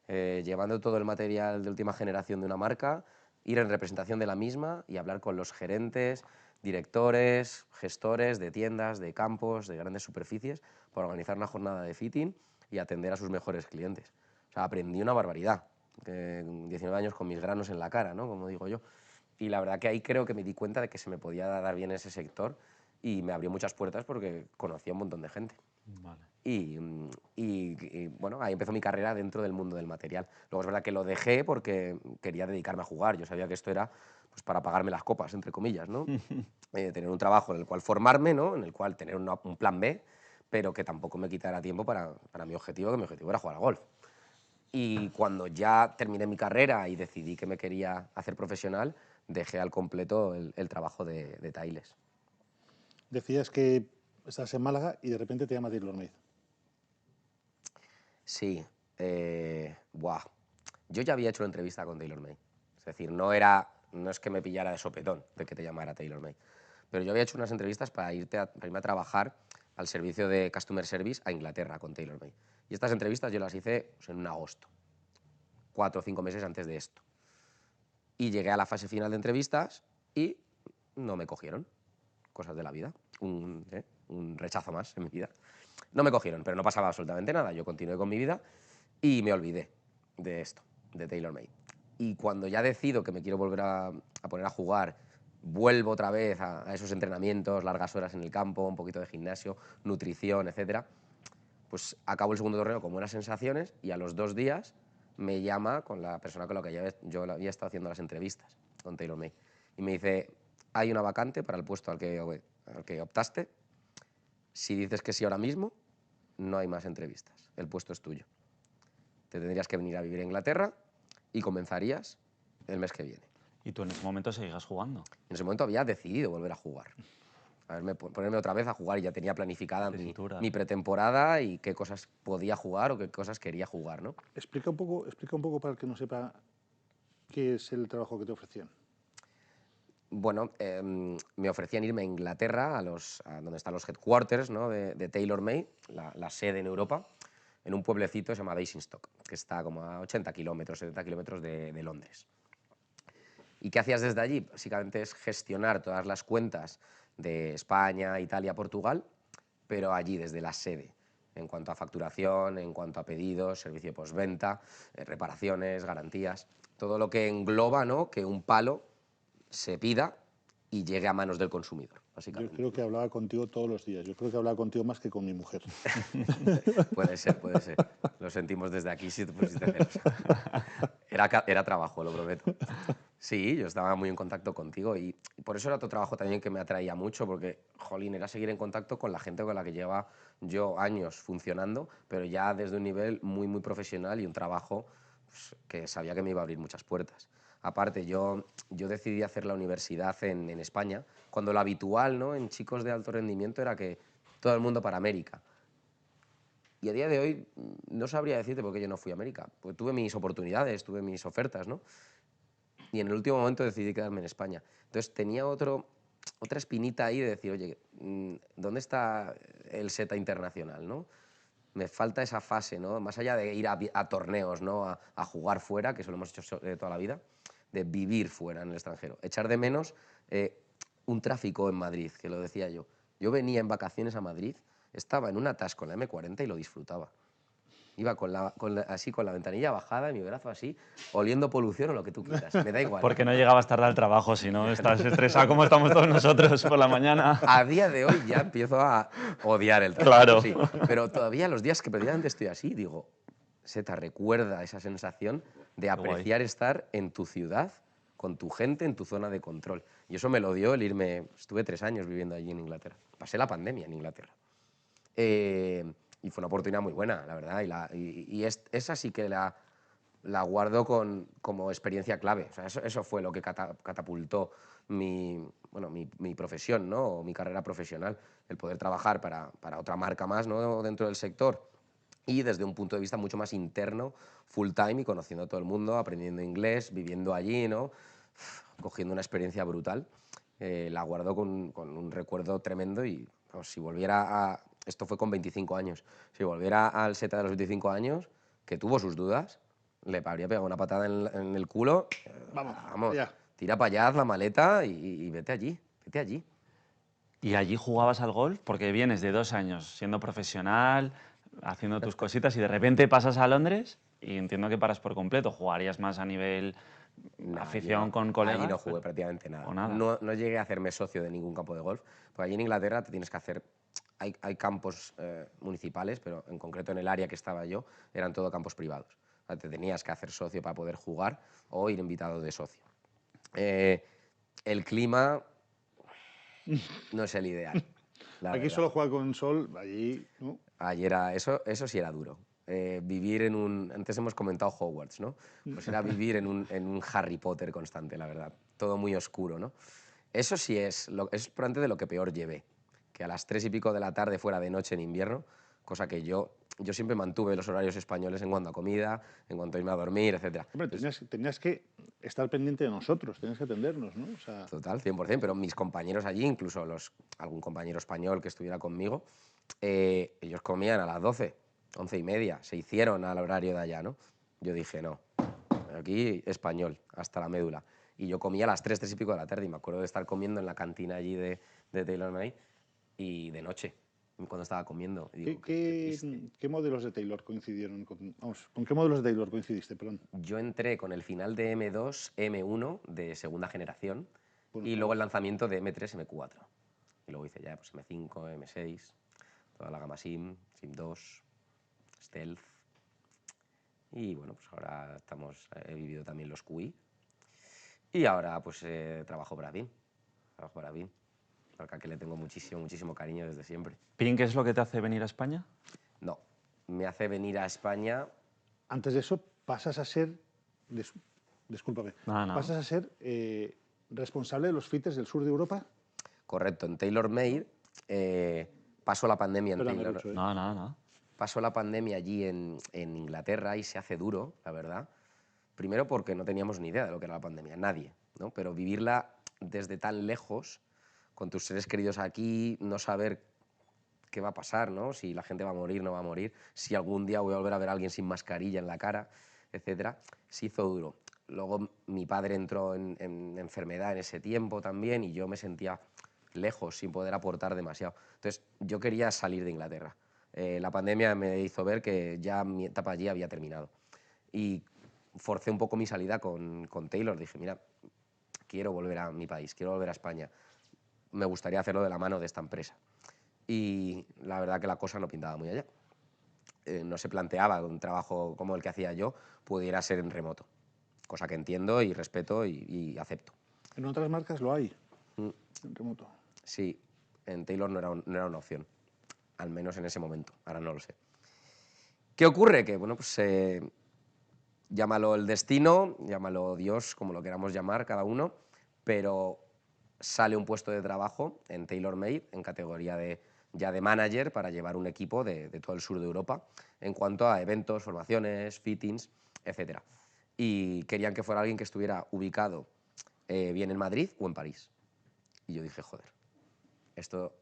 llevando todo el material de última generación de una marca, ir en representación de la misma y hablar con los gerentes, directores, gestores de tiendas, de campos, de grandes superficies, para organizar una jornada de fitting y atender a sus mejores clientes? O sea, aprendí una barbaridad. 19 años con mis granos en la cara, ¿no? Como digo yo. Y la verdad que ahí creo que me di cuenta de que se me podía dar bien ese sector y me abrió muchas puertas porque conocía a un montón de gente. Vale. Y, bueno, ahí empezó mi carrera dentro del mundo del material. Luego es verdad que lo dejé porque quería dedicarme a jugar. Yo sabía que esto era pues, para pagarme las copas, entre comillas, ¿no? Tener un trabajo en el cual formarme, ¿no? En el cual tener un plan B, pero que tampoco me quitara tiempo para mi objetivo, que mi objetivo era jugar al golf. Y cuando ya terminé mi carrera y decidí que me quería hacer profesional, dejé al completo el trabajo de Tiles. Decías que estás en Málaga y de repente te llama TaylorMade. Sí, buah. Yo ya había hecho una entrevista con TaylorMade. Es decir, no es que me pillara de sopetón de que te llamara TaylorMade. Pero yo había hecho unas entrevistas para irme a trabajar al servicio de Customer Service a Inglaterra con TaylorMade. Y estas entrevistas yo las hice pues, en un agosto, 4 o 5 meses antes de esto. Y llegué a la fase final de entrevistas y no me cogieron. Cosas de la vida. Un rechazo más en mi vida. No me cogieron, pero no pasaba absolutamente nada. Yo continué con mi vida y me olvidé de esto, de TaylorMade. Y cuando ya decido que me quiero volver a poner a jugar, vuelvo otra vez a esos entrenamientos, largas horas en el campo, un poquito de gimnasio, nutrición, etcétera, pues acabo el segundo torneo con buenas sensaciones y a los 2 días me llama con la persona con la que yo había estado haciendo las entrevistas, con TaylorMade. Y me dice, hay una vacante para el puesto al que optaste. Si dices que sí ahora mismo, no hay más entrevistas. El puesto es tuyo. Te tendrías que venir a vivir a Inglaterra y comenzarías el mes que viene. ¿Y tú en ese momento seguías jugando? En ese momento había decidido volver a jugar. Ponerme otra vez a jugar y ya tenía planificada mi pretemporada y qué cosas podía jugar o qué cosas quería jugar, ¿no? Explica un poco para el que no sepa qué es el trabajo que te ofrecían. Bueno, me ofrecían irme a Inglaterra, a donde están los headquarters, ¿no? de TaylorMade, la sede en Europa, en un pueblecito que se llama Basingstoke, que está como a 80 kilómetros, 70 kilómetros de Londres. ¿Y qué hacías desde allí? Básicamente es gestionar todas las cuentas de España, Italia, Portugal, pero allí desde la sede, en cuanto a facturación, en cuanto a pedidos, servicio de postventa, reparaciones, garantías, todo lo que engloba, ¿no? Que un palo se pida y llegue a manos del consumidor, básicamente. Yo creo que hablaba contigo todos los días. Yo creo que hablaba contigo más que con mi mujer. Puede ser, puede ser. Lo sentimos desde aquí si te pusiste celosa. Era trabajo, lo prometo. Sí, yo estaba muy en contacto contigo y por eso era otro trabajo también que me atraía mucho, porque, jolín, era seguir en contacto con la gente con la que lleva yo años funcionando, pero ya desde un nivel muy, muy profesional y un trabajo pues, que sabía que me iba a abrir muchas puertas. Aparte, yo decidí hacer la universidad en España, cuando lo habitual, ¿no? En chicos de alto rendimiento era que todo el mundo para América. Y a día de hoy no sabría decirte por qué yo no fui a América. Pues tuve mis oportunidades, tuve mis ofertas, ¿no? Y en el último momento decidí quedarme en España. Entonces tenía otra espinita ahí de decir, oye, ¿dónde está el SETA internacional, no? Me falta esa fase, ¿no? Más allá de ir a torneos, ¿no? A jugar fuera, que eso lo hemos hecho toda la vida, de vivir fuera en el extranjero. Echar de menos un tráfico en Madrid, que lo decía yo. Yo venía en vacaciones a Madrid, estaba en un atasco en la M40 y lo disfrutaba. Iba así con la ventanilla bajada y mi brazo así, oliendo polución o lo que tú quieras. Me da igual. Porque no llegabas tarde al trabajo, si no estás estresado como estamos todos nosotros por la mañana. A día de hoy ya empiezo a odiar el trabajo, Claro. sí. Pero todavía los días que precisamente estoy así, digo, se te recuerda esa sensación de apreciar estar en tu ciudad, con tu gente, en tu zona de control. Y eso me lo dio el irme... Estuve 3 años viviendo allí en Inglaterra. Pasé la pandemia en Inglaterra. Y fue una oportunidad muy buena, la verdad. Esa sí que la guardo como experiencia clave. O sea, eso fue lo que catapultó mi profesión, ¿no? O mi carrera profesional, el poder trabajar para otra marca más, ¿no? Dentro del sector y desde un punto de vista mucho más interno, full time y conociendo a todo el mundo, aprendiendo inglés, viviendo allí, ¿no? Cogiendo una experiencia brutal. La guardo con un recuerdo tremendo y vamos, si volviera a... Esto fue con 25 años. Si volviera al SETA de los 25 años, que tuvo sus dudas, le habría pegado una patada en el culo. Vamos, ya. tira para allá, haz la maleta y vete allí, vete allí. ¿Y allí jugabas al golf? Porque vienes de 2 años siendo profesional, haciendo tus cositas y de repente pasas a Londres y entiendo que paras por completo. ¿Jugarías más a nivel No, ¿Afición con colegas? Allí no jugué prácticamente nada. ¿O nada? No llegué a hacerme socio de ningún campo de golf, porque allí en Inglaterra te tienes que hacer... Hay campos municipales, pero en concreto en el área que estaba yo eran todo campos privados. O sea, te tenías que hacer socio para poder jugar o ir invitado de socio. El clima no es el ideal, la Aquí verdad. solo juega con sol, allí, ¿no? Ayer eso sí era duro. Vivir en un... Antes hemos comentado Hogwarts, ¿no? Pues era vivir en un Harry Potter constante, la verdad. Todo muy oscuro, ¿no? Eso sí es probablemente de lo que peor llevé. Que a las 3 y pico de la tarde fuera de noche en invierno, cosa que yo siempre mantuve los horarios españoles en cuanto a comida, en cuanto a irme a dormir, etc. Hombre, tenías que estar pendiente de nosotros, tenías que atendernos, ¿no? O sea, Total, 100%, pero mis compañeros allí, incluso algún compañero español que estuviera conmigo, ellos comían a las 12, 11:30, se hicieron al horario de allá, ¿no? Yo dije, no, aquí español, hasta la médula. Y yo comía a las 3, 3 y pico de la tarde, y me acuerdo de estar comiendo en la cantina allí de TaylorMade y de noche, cuando estaba comiendo. Y digo, qué triste. ¿qué modelos de Taylor coincidieron con... Vamos, ¿con qué modelos de Taylor coincidiste, perdón? Yo entré con el final de M2, M1 de segunda generación Bueno, y luego el lanzamiento de M3, M4. Y luego hice ya pues, M5, M6, toda la gama SIM, SIM 2, Stealth. Y bueno, pues ahora he vivido también los QI. Y ahora pues trabajo para BIM. Trabajo para BIM, marca que le tengo muchísimo, muchísimo cariño desde siempre. ¿Pin qué es lo que te hace venir a España? No, me hace venir a España. antes de eso pasas a ser... Discúlpame. No. Pasas a ser responsable de los fitters del sur de Europa. Correcto, en TaylorMade pasó la pandemia en Perdón, Taylor. Rucho, ¿eh? No. Pasó la pandemia allí en Inglaterra y se hace duro, la verdad. Primero porque no teníamos ni idea de lo que era la pandemia, nadie, ¿no? Pero vivirla desde tan lejos, con tus seres queridos aquí, no saber qué va a pasar, ¿no? Si la gente va a morir, no va a morir, si algún día voy a volver a ver a alguien sin mascarilla en la cara, etcétera, se hizo duro. Luego mi padre entró en enfermedad en ese tiempo también y yo me sentía lejos, sin poder aportar demasiado. Entonces yo quería salir de Inglaterra. La pandemia me hizo ver que ya mi etapa allí había terminado. Y forcé un poco mi salida con Taylor. Dije, mira, quiero volver a mi país, quiero volver a España. Me gustaría hacerlo de la mano de esta empresa. Y la verdad que la cosa no pintaba muy allá. No se planteaba que un trabajo como el que hacía yo pudiera ser en remoto, cosa que entiendo y respeto y acepto. En otras marcas lo hay, en remoto. Sí, en Taylor no era una opción, al menos en ese momento, ahora no lo sé. ¿Qué ocurre? Que, bueno, pues llámalo el destino, llámalo Dios, como lo queramos llamar cada uno, pero sale un puesto de trabajo en TaylorMade en categoría ya de manager para llevar un equipo de todo el sur de Europa en cuanto a eventos, formaciones, fittings, etc. Y querían que fuera alguien que estuviera ubicado bien en Madrid o en París. Y yo dije, joder, esto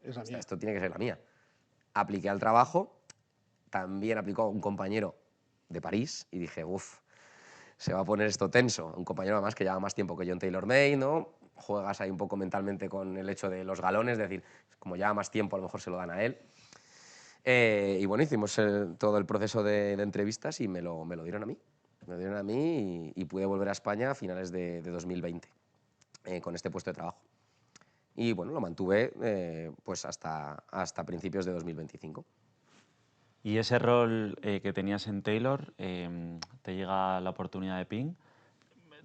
tiene que ser la mía. Apliqué al trabajo, también aplicó un compañero de París y dije, uff, se va a poner esto tenso. Un compañero además que lleva más tiempo que yo en TaylorMade, ¿no? Juegas ahí un poco mentalmente con el hecho de los galones, es decir, como lleva más tiempo a lo mejor se lo dan a él. Y bueno, hicimos todo el proceso de entrevistas y me lo dieron a mí. Me lo dieron a mí y pude volver a España a finales de 2020 con este puesto de trabajo. Y bueno, lo mantuve pues hasta principios de 2025. ¿Y ese rol que tenías en Taylor, te llega la oportunidad de Ping?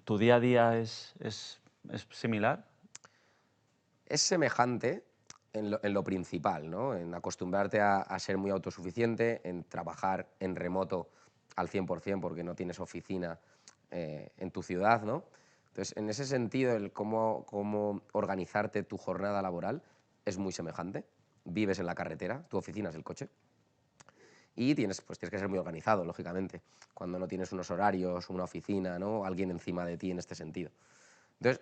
¿Tu día a día es similar? Es semejante en lo principal, ¿no? En acostumbrarte a ser muy autosuficiente, en trabajar en remoto al 100% porque no tienes oficina en tu ciudad, ¿no? Entonces, en ese sentido, el cómo organizarte tu jornada laboral es muy semejante. Vives en la carretera, tu oficina es el coche. Y tienes que ser muy organizado, lógicamente, cuando no tienes unos horarios, una oficina, ¿no? Alguien encima de ti en este sentido. Entonces,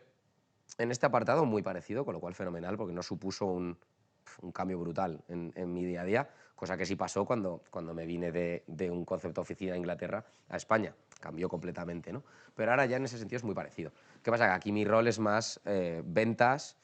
en este apartado muy parecido, con lo cual fenomenal, porque no supuso un cambio brutal en mi día a día, cosa que sí pasó cuando me vine de un concepto de oficina de Inglaterra a España. Cambió completamente, ¿no? Pero ahora ya en ese sentido es muy parecido. ¿Qué pasa? Que aquí mi rol es más ventas,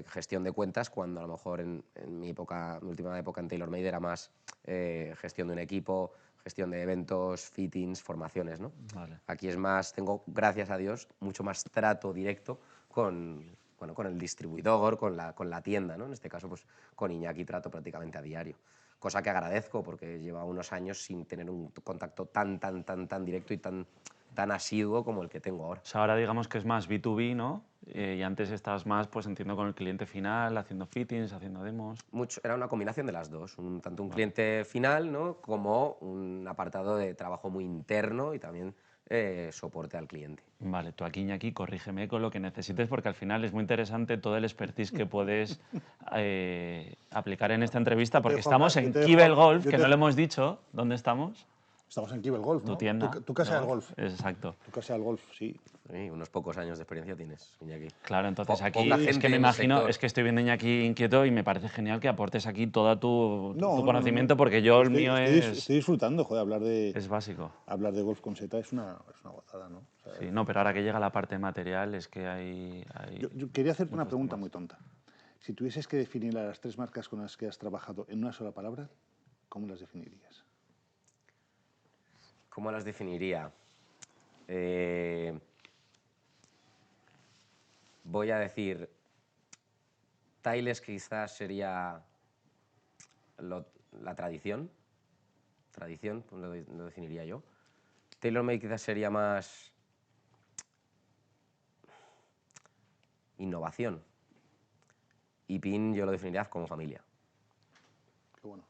gestión de cuentas, cuando a lo mejor en mi última época en TaylorMade era más gestión de un equipo, gestión de eventos, fittings, formaciones, ¿no? Vale. Aquí es más, tengo, gracias a Dios, mucho más trato directo con, bueno, con el distribuidor, con la tienda, ¿no? En este caso, pues con Iñaki trato prácticamente a diario. Cosa que agradezco porque lleva unos años sin tener un contacto tan directo y tan asiduo como el que tengo ahora. O sea, ahora digamos que es más B2B, ¿no? Y antes estabas más, pues entiendo, con el cliente final, haciendo fittings, haciendo demos. Era una combinación de las dos, tanto un cliente final, ¿no? como un apartado de trabajo muy interno y también soporte al cliente. Vale, tú aquí, Iñaki, corrígeme con lo que necesites porque al final es muy interesante todo el expertise que puedes aplicar en esta entrevista porque estamos en Kibel Golf, que no le hemos dicho dónde estamos. Estamos en Kibel Golf, Tu ¿no? tienda. Tu casa del golf. Exacto. Tu casa del golf, sí. Sí, unos pocos años de experiencia tienes, Iñaki. Claro, entonces aquí Poca es gente que me en el imagino, sector. es que estoy viendo Iñaki inquieto y me parece genial que aportes aquí todo tu No, conocimiento porque yo el mío estoy disfrutando, joder, es básico. hablar de golf con seta es una gozada, ¿no? O sea, Sí, no, pero ahora que llega la parte material es que hay yo quería hacerte una muchos pregunta temas. muy tonta. Si tuvieses que definir a las 3 marcas con las que has trabajado en una sola palabra, ¿cómo las definirías? ¿Cómo las definiría? Voy a decir, Tiles quizás sería la tradición, pues lo definiría yo. TaylorMade quizás sería más innovación. Y Pin yo lo definiría como familia. Qué bueno.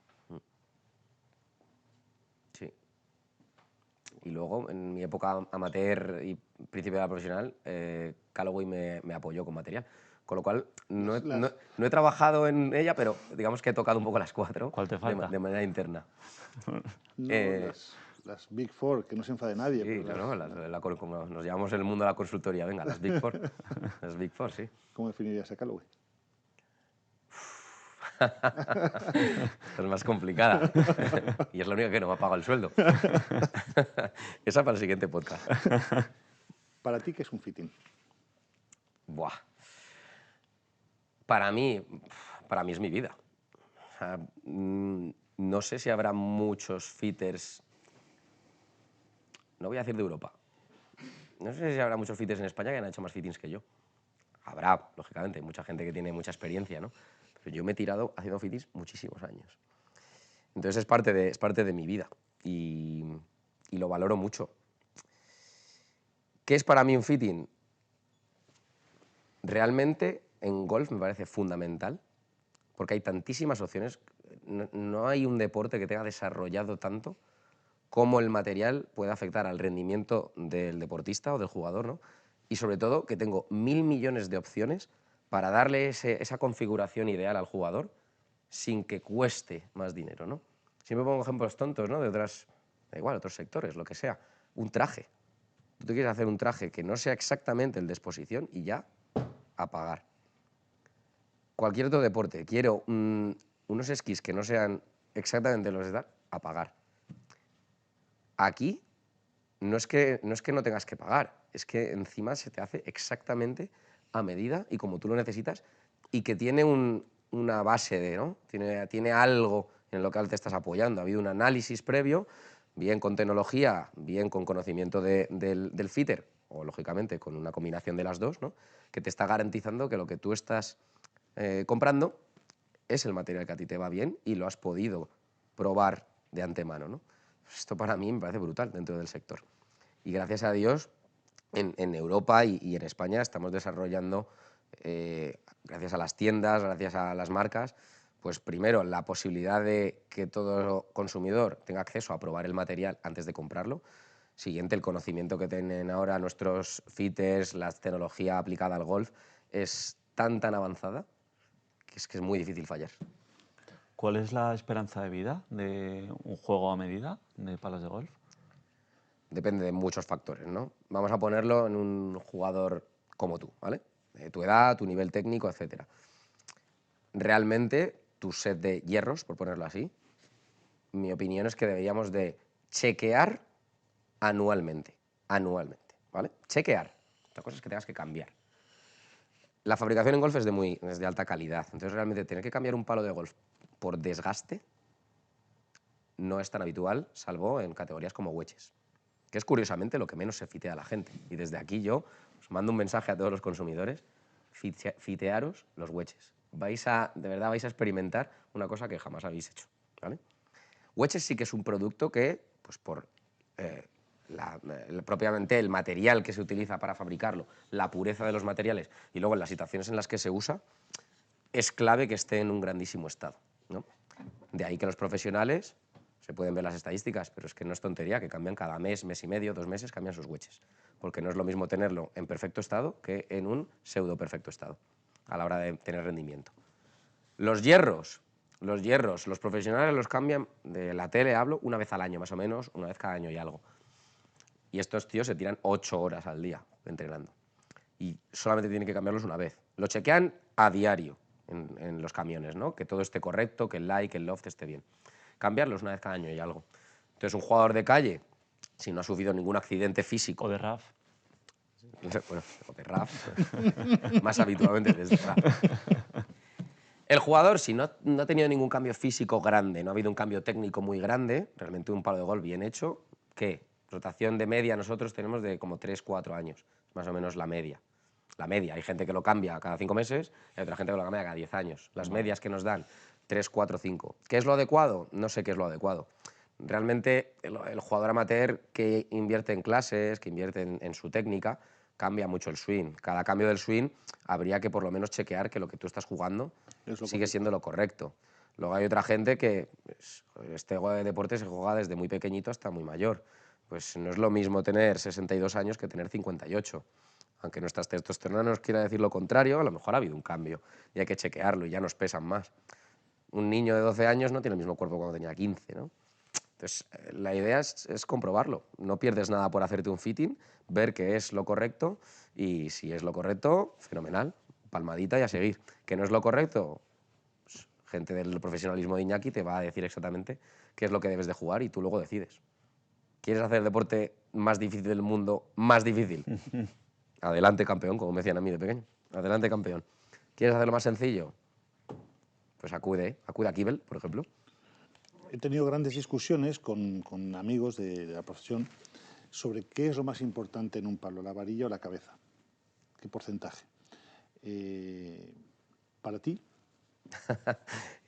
Sí. Y luego, en mi época amateur y principio de la profesional, Callaway me apoyó con material. Con lo cual, no he trabajado en ella, pero digamos que he tocado un poco las 4 ¿Cuál te falta? de manera interna. No, las Big Four, que no se enfade nadie. Sí, Pero no, como nos llamamos el mundo de la consultoría, venga, las Big Four. Las Big Four, sí. ¿Cómo definirías a Callaway? Esta es más complicada. Y es la única que no me ha pagado el sueldo. Esa para el siguiente podcast. ¿Para ti qué es un fitting? Buah. Para mí es mi vida. O sea, no sé si habrá muchos fitters, no voy a decir de Europa, no sé si habrá muchos fitters en España que han hecho más fittings que yo. Habrá, lógicamente, mucha gente que tiene mucha experiencia, ¿no? Pero yo me he tirado haciendo fittings muchísimos años. Entonces es parte de mi vida y lo valoro mucho. ¿Qué es para mí un fitting? Realmente en golf me parece fundamental porque hay tantísimas opciones. No hay un deporte que tenga desarrollado tanto cómo el material puede afectar al rendimiento del deportista o del jugador, ¿no? Y sobre todo que tengo 1000 millones de opciones para darle esa configuración ideal al jugador sin que cueste más dinero, ¿no? Siempre pongo ejemplos tontos, ¿no? De otros sectores, lo que sea. Un traje. Tú te quieres hacer un traje que no sea exactamente el de exposición y ya a pagar. Cualquier otro deporte. Quiero unos esquís que no sean exactamente los de tal, a pagar. Aquí no es que no tengas que pagar, es que encima se te hace exactamente a medida y como tú lo necesitas y que tiene una base de, ¿no? Tiene algo en lo que te estás apoyando. Ha habido un análisis previo, bien con tecnología, bien con conocimiento del fitter, o lógicamente con una combinación de las dos, ¿no? Que te está garantizando que lo que tú estás comprando es el material que a ti te va bien y lo has podido probar de antemano, ¿no? Esto para mí me parece brutal dentro del sector. Y gracias a Dios, en Europa y en España estamos desarrollando, gracias a las tiendas, gracias a las marcas, pues primero la posibilidad de que todo consumidor tenga acceso a probar el material antes de comprarlo. Siguiente, el conocimiento que tienen ahora nuestros fitters, la tecnología aplicada al golf, es tan avanzada que es muy difícil fallar. ¿Cuál es la esperanza de vida de un juego a medida de palos de golf? Depende de muchos factores, ¿no? Vamos a ponerlo en un jugador como tú, ¿vale? Tu edad, tu nivel técnico, etc. Realmente, tu set de hierros, por ponerlo así, mi opinión es que deberíamos de chequear anualmente, ¿vale? Chequear. Otra cosa es que tengas que cambiar. La fabricación en golf es de alta calidad, entonces realmente tener que cambiar un palo de golf por desgaste no es tan habitual, salvo en categorías como wedges, que es curiosamente lo que menos se fitea a la gente. Y desde aquí yo os mando un mensaje a todos los consumidores: fitearos los wedges. De verdad vais a experimentar una cosa que jamás habéis hecho, ¿vale? Wedges sí que es un producto que, pues por propiamente el material que se utiliza para fabricarlo, la pureza de los materiales y luego en las situaciones en las que se usa, es clave que esté en un grandísimo estado, ¿no? De ahí que los profesionales, se pueden ver las estadísticas, pero es que no es tontería, que cambian cada mes, mes y medio, 2 meses, cambian sus wedges, porque no es lo mismo tenerlo en perfecto estado que en un pseudo perfecto estado a la hora de tener rendimiento. Los hierros, los profesionales los cambian, de la tele hablo, una vez al año más o menos, una vez cada año y algo. Y estos tíos se tiran 8 horas al día entrenando. Y solamente tienen que cambiarlos una vez. Lo chequean a diario en los camiones, ¿no? Que todo esté correcto, que el lie, que el loft esté bien. Cambiarlos una vez cada año y algo. Entonces, un jugador de calle, si no ha sufrido ningún accidente físico... O de RAF. Bueno, o de RAF, más habitualmente desde RAF. El jugador, si no ha tenido ningún cambio físico grande, no ha habido un cambio técnico muy grande, realmente un palo de golf bien hecho, ¿qué? Rotación de media nosotros tenemos de como 3-4 años, más o menos la media. La media, hay gente que lo cambia cada 5 meses, hay otra gente que lo cambia cada 10 años. Las medias que nos dan, 3, 4, 5. ¿Qué es lo adecuado? No sé qué es lo adecuado. Realmente el jugador amateur que invierte en clases, que invierte en su técnica, cambia mucho el swing. Cada cambio del swing habría que por lo menos chequear que lo que tú estás jugando sigue siendo lo correcto. Luego hay otra gente que pues, este deporte se juega desde muy pequeñito hasta muy mayor. Pues no es lo mismo tener 62 años que tener 58. Aunque nuestras testosterona nos quiera decir lo contrario, a lo mejor ha habido un cambio y hay que chequearlo y ya nos pesan más. Un niño de 12 años no tiene el mismo cuerpo cuando tenía 15, ¿no? Entonces, la idea es comprobarlo. No pierdes nada por hacerte un fitting, ver que es lo correcto y si es lo correcto, fenomenal, palmadita y a seguir. Que no es lo correcto, pues, gente del profesionalismo de Iñaki te va a decir exactamente qué es lo que debes de jugar y tú luego decides. ¿Quieres hacer el deporte más difícil del mundo más difícil? Adelante, campeón, como me decían a mí de pequeño. Adelante, campeón. ¿Quieres hacerlo más sencillo? Pues acude a Kibel, por ejemplo. He tenido grandes discusiones con amigos de la profesión sobre qué es lo más importante en un palo, la varilla o la cabeza. ¿Qué porcentaje? ¿Para ti?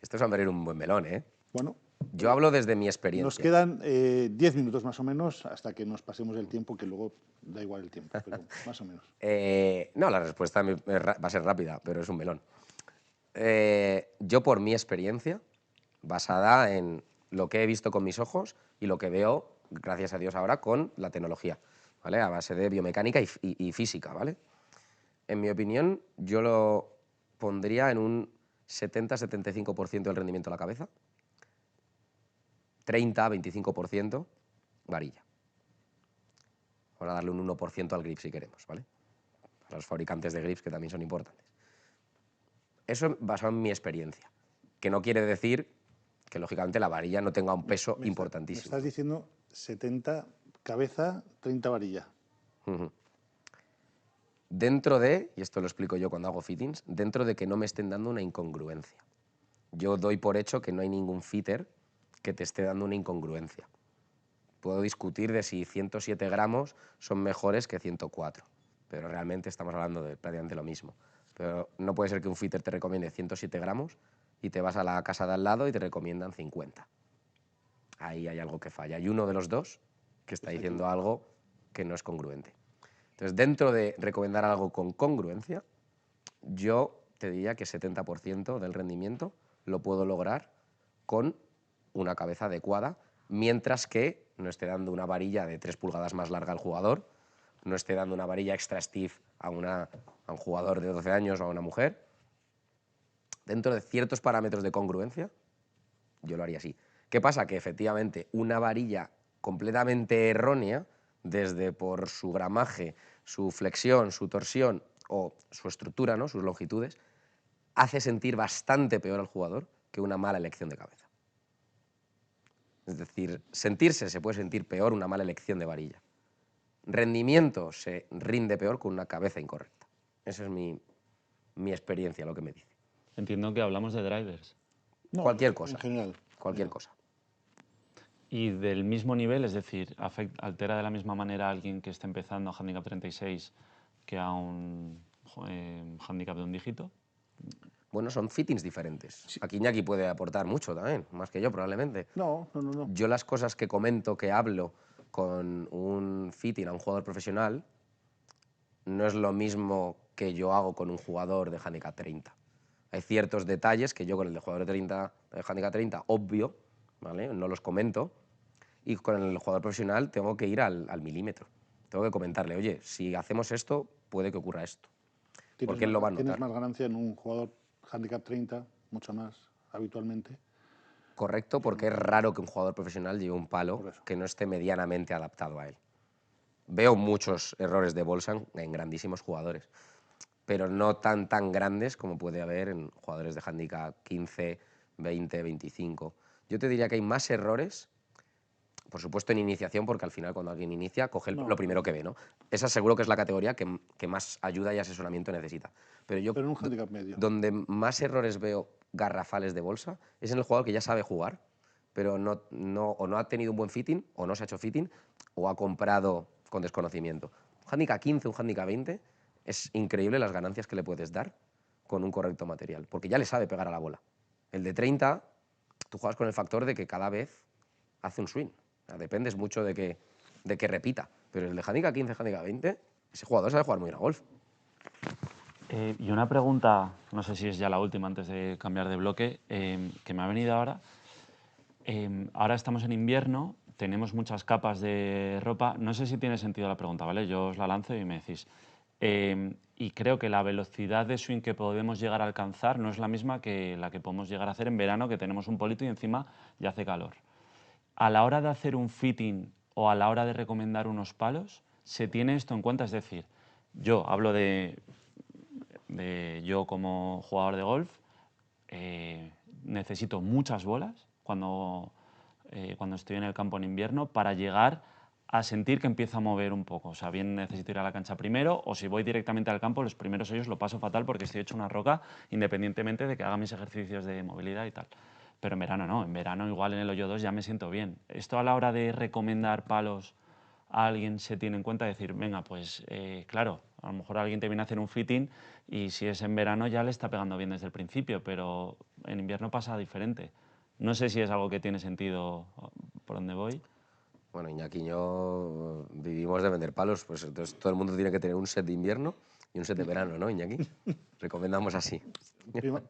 Esto es abrir un buen melón, ¿eh? Bueno, Yo hablo desde mi experiencia. nos quedan 10 minutos más o menos hasta que nos pasemos el tiempo, que luego da igual el tiempo, pero más o menos. No, la respuesta va a ser rápida, pero es un melón. Yo, por mi experiencia, basada en lo que he visto con mis ojos y lo que veo, gracias a Dios ahora, con la tecnología, ¿vale? A base de biomecánica y física, ¿vale? En mi opinión, yo lo pondría en un 70-75% del rendimiento de la cabeza, 30-25% varilla. Vamos a darle un 1% al grip si queremos, ¿vale? A los fabricantes de grips, que también son importantes. Eso basado en mi experiencia, que no quiere decir que, lógicamente, la varilla no tenga un peso importantísimo. Me estás diciendo 70 cabeza, 30 varilla. Dentro de, y esto lo explico yo cuando hago fittings, dentro de que no me estén dando una incongruencia. Yo doy por hecho que no hay ningún fitter que te esté dando una incongruencia. Puedo discutir de si 107 gramos son mejores que 104, pero realmente estamos hablando de prácticamente lo mismo. Pero no puede ser que un fitter te recomiende 107 gramos y te vas a la casa de al lado y te recomiendan 50. Ahí hay algo que falla. Hay uno de los dos que está diciendo algo que no es congruente. Entonces, dentro de recomendar algo con congruencia, yo te diría que 70% del rendimiento lo puedo lograr con una cabeza adecuada, mientras que no esté dando una varilla de 3 pulgadas más larga al jugador, no esté dando una varilla extra stiff a un jugador de 12 años o a una mujer. Dentro de ciertos parámetros de congruencia, yo lo haría así. ¿Qué pasa? Que efectivamente una varilla completamente errónea, desde por su gramaje, su flexión, su torsión o su estructura, ¿no? Sus longitudes, hace sentir bastante peor al jugador que una mala elección de cabeza. Es decir, se puede sentir peor una mala elección de varilla. Rendimiento se rinde peor con una cabeza incorrecta. Esa es mi experiencia, lo que me dice. Entiendo que hablamos de drivers. No, Cualquier cosa. en general. Cualquier cosa. Y del mismo nivel, es decir, ¿altera de la misma manera a alguien que esté empezando a handicap 36 que a un handicap de un dígito? Bueno, son fittings diferentes. Aquí Iñaki puede aportar mucho también, más que yo probablemente. No, no, no, no. Yo las cosas que comento, que hablo con un fitting a un jugador profesional, no es lo mismo que yo hago con un jugador de handicap 30. Hay ciertos detalles que yo con el de jugador de 30, de handicap 30, obvio, ¿vale? No los comento, y con el jugador profesional tengo que ir al milímetro. Tengo que comentarle, oye, si hacemos esto, puede que ocurra esto. Porque él lo va a Tienes notar. más ganancia en un jugador handicap 30, mucho más habitualmente. Correcto, porque es raro que un jugador profesional lleve un palo Por eso. que no esté medianamente adaptado a él. Veo muchos errores de bolsa en grandísimos jugadores, pero no tan grandes como puede haber en jugadores de handicap 15, 20, 25. Yo te diría que hay más errores, por supuesto en iniciación, porque al final cuando alguien inicia coge No, lo primero que ve, ¿no? Esa seguro que es la categoría que más ayuda y asesoramiento necesita. Pero yo Pero en un handicap medio. donde más errores veo garrafales de bolsa es en el jugador que ya sabe jugar, pero o no ha tenido un buen fitting, o no se ha hecho fitting, o ha comprado con desconocimiento. Un handicap 15, un handicap 20, es increíble las ganancias que le puedes dar con un correcto material, porque ya le sabe pegar a la bola. El de 30, tú juegas con el factor de que cada vez hace un swing. O sea, dependes mucho de que repita. Pero el de handicap 15, handicap 20, ese jugador sabe jugar muy bien a golf. Y una pregunta, no sé si es ya la última antes de cambiar de bloque, que me ha venido ahora. Ahora estamos en invierno, tenemos muchas capas de ropa. No sé si tiene sentido la pregunta, ¿vale? Yo os la lanzo y me decís. Y creo que la velocidad de swing que podemos llegar a alcanzar no es la misma que la que podemos llegar a hacer en verano, que tenemos un polito y encima ya hace calor. A la hora de hacer un fitting o a la hora de recomendar unos palos, ¿se tiene esto en cuenta? Es decir, yo hablo de yo como jugador de golf, necesito muchas bolas cuando estoy en el campo en invierno para llegar a sentir que empiezo a mover un poco. O sea, bien necesito ir a la cancha primero, o si voy directamente al campo, los primeros hoyos lo paso fatal porque estoy hecho una roca, independientemente de que haga mis ejercicios de movilidad y tal. Pero en verano no, en verano igual en el hoyo 2 ya me siento bien. Esto a la hora de recomendar palos a alguien se tiene en cuenta, decir, venga, pues claro, a lo mejor alguien te viene a hacer un fitting y si es en verano ya le está pegando bien desde el principio, pero en invierno pasa diferente. No sé si es algo que tiene sentido por donde voy. Bueno, Iñaki y yo vivimos de vender palos, pues entonces todo el mundo tiene que tener un set de invierno y un set de verano, ¿no, Iñaki? Recomendamos así.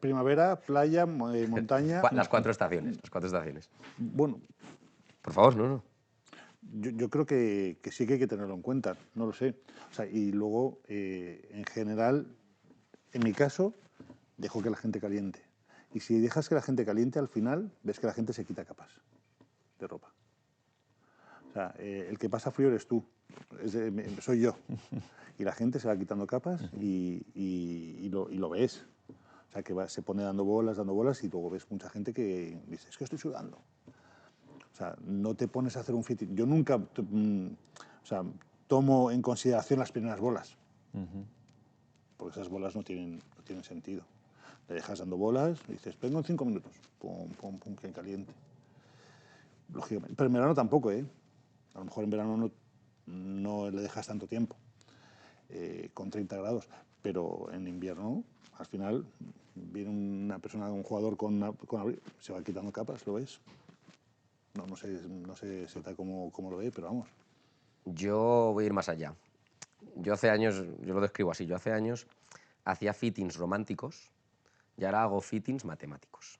Primavera, playa, montaña. Las cuatro estaciones, las cuatro estaciones. Bueno, Por favor, no. yo creo que sí que hay que tenerlo en cuenta, no lo sé. O sea, y luego, en general, en mi caso, dejo que la gente caliente. Y si dejas que la gente caliente, al final ves que la gente se quita capas de ropa. O sea, el que pasa frío eres tú, soy yo. Y la gente se va quitando capas y lo ves. O sea, que se pone dando bolas y luego ves mucha gente que dice, es que estoy sudando. O sea, no te pones a hacer un fitting. Yo nunca o sea, tomo en consideración las primeras bolas, porque esas bolas no tienen sentido. Le dejas dando bolas y dices, vengo en 5 minutos, pum, pum, pum, que caliente. Lógicamente. Pero en verano tampoco, ¿eh? A lo mejor en verano no le dejas tanto tiempo, con 30 grados, pero en invierno, al final, viene una persona, un jugador con abrigo, se va quitando capas, ¿lo ves? No sé Zeta cómo lo ve, pero vamos. Yo voy a ir más allá. Yo hace años, yo lo describo así, yo hace años hacía fittings románticos y ahora hago fittings matemáticos,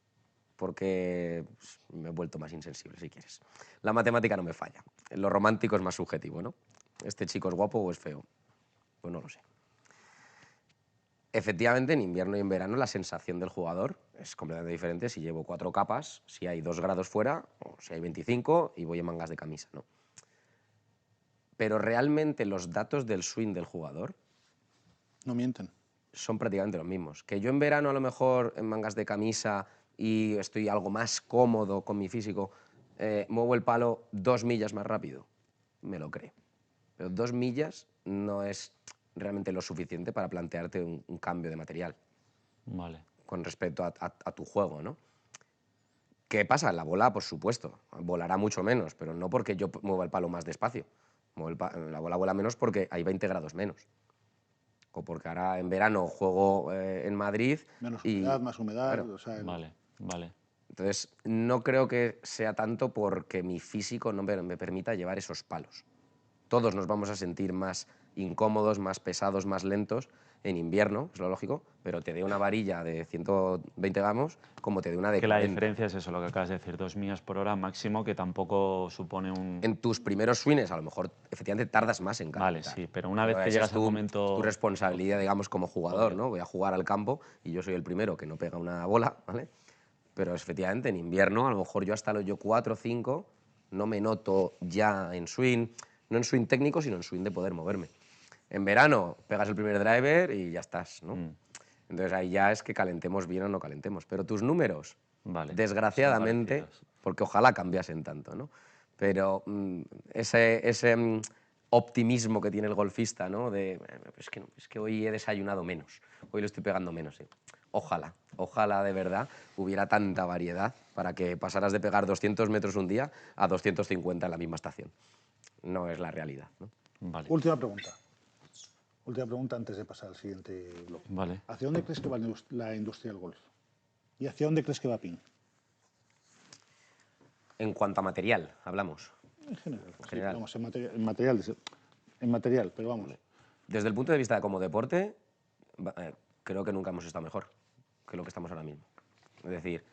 porque me he vuelto más insensible, si quieres. La matemática no me falla, lo romántico es más subjetivo, ¿no? ¿Este chico es guapo o es feo? Pues no lo sé. Efectivamente, en invierno y en verano la sensación del jugador es completamente diferente si llevo 4 capas, si hay 2 grados fuera, o si hay 25 y voy en mangas de camisa, ¿no? Pero realmente los datos del swing del jugador No mienten. son prácticamente los mismos. Que yo en verano a lo mejor en mangas de camisa y estoy algo más cómodo con mi físico, muevo el palo 2 millas más rápido, me lo creo. Pero 2 millas no es realmente lo suficiente para plantearte un cambio de material Vale. con respecto a tu juego, ¿no? ¿Qué pasa? La bola, por supuesto, volará mucho menos, pero no porque yo mueva el palo más despacio. La bola vuela menos porque hay 20 grados menos. O porque ahora en verano juego en Madrid Menos y... humedad, más humedad. Claro. O sea, Vale, vale. Entonces, no creo que sea tanto porque mi físico no me permita llevar esos palos. Todos nos vamos a sentir más incómodos, más pesados, más lentos en invierno, es lo lógico, pero te dé una varilla de 120 gramos como te dé una de Que la 40. diferencia es eso, lo que acabas de decir, 2 millas por hora máximo, que tampoco supone un... En tus primeros swings, a lo mejor, efectivamente, tardas más en Vale, calentar. sí, pero una vez que esa llegas es al momento... tu responsabilidad, digamos, como jugador, Obvio. ¿no? Voy a jugar al campo y yo soy el primero que no pega una bola, ¿vale? Pero efectivamente, en invierno, a lo mejor yo hasta los 4 o 5 no me noto ya en swing, no en swing técnico, sino en swing de poder moverme. En verano pegas el primer driver y ya estás, ¿no? Entonces ahí ya es que calentemos bien o no calentemos. Pero tus números, Vale, desgraciadamente, son parecidos. porque ojalá cambiasen tanto, ¿no? Pero ese optimismo que tiene el golfista, ¿no? De, es que hoy he desayunado menos, hoy lo estoy pegando menos. ¿Sí? Ojalá de verdad hubiera tanta variedad para que pasaras de pegar 200 metros un día a 250 en la misma estación. No es la realidad, ¿no? Vale, última pregunta. Última pregunta antes de pasar al siguiente bloque. vale. ¿Hacia dónde crees que va la industria del golf? ¿Y hacia dónde crees que va Ping? En cuanto a material, hablamos. En general. Sí, general. vamos, en material, pero vamos. Desde el punto de vista de como deporte, creo que nunca hemos estado mejor que lo que estamos ahora mismo. Es decir,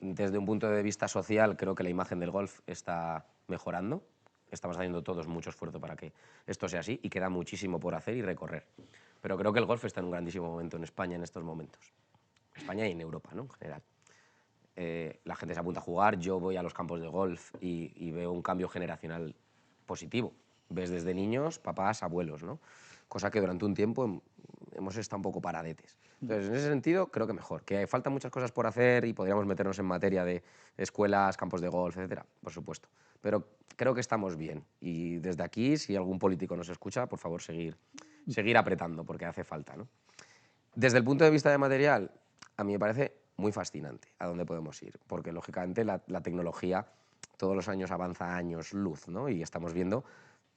desde un punto de vista social, creo que la imagen del golf está mejorando. Estamos haciendo todos mucho esfuerzo para que esto sea así y queda muchísimo por hacer y recorrer. Pero creo que el golf está en un grandísimo momento en España en estos momentos. España y en Europa, ¿no? En general. La gente se apunta a jugar, yo voy a los campos de golf y veo un cambio generacional positivo. Ves desde niños, papás, abuelos, ¿no? Cosa que durante un tiempo hemos estado un poco paradetes. Entonces, en ese sentido, creo que mejor. Que faltan muchas cosas por hacer y podríamos meternos en materia de escuelas, campos de golf, etcétera, por supuesto. Pero creo que estamos bien. Y desde aquí, si algún político nos escucha, por favor, seguir apretando, porque hace falta, ¿no? Desde el punto de vista de material, a mí me parece muy fascinante a dónde podemos ir, porque lógicamente la tecnología todos los años avanza años luz, ¿no? Y estamos viendo,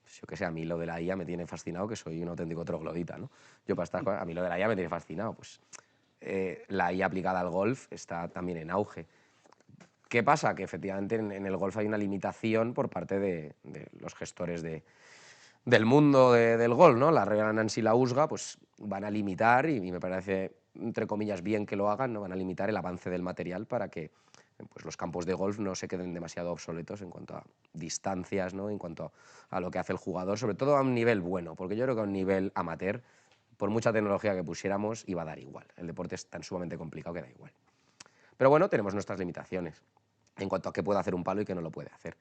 pues, yo qué sé, a mí lo de la IA me tiene fascinado, que soy un auténtico troglodita, ¿no? Yo para estas cosas, a mí lo de la IA me tiene fascinado, pues la IA aplicada al golf está también en auge. ¿Qué pasa? Que efectivamente en el golf hay una limitación por parte de los gestores del mundo del golf, ¿no? La Real Nancy y la USGA pues, van a limitar, y me parece, entre comillas, bien que lo hagan, ¿no? Van a limitar el avance del material para que pues, los campos de golf no se queden demasiado obsoletos en cuanto a distancias, ¿no? En cuanto a lo que hace el jugador, sobre todo a un nivel bueno, porque yo creo que a un nivel amateur, por mucha tecnología que pusiéramos, iba a dar igual. El deporte es tan sumamente complicado que da igual. Pero bueno, tenemos nuestras limitaciones en cuanto a qué puede hacer un palo y qué no lo puede hacer.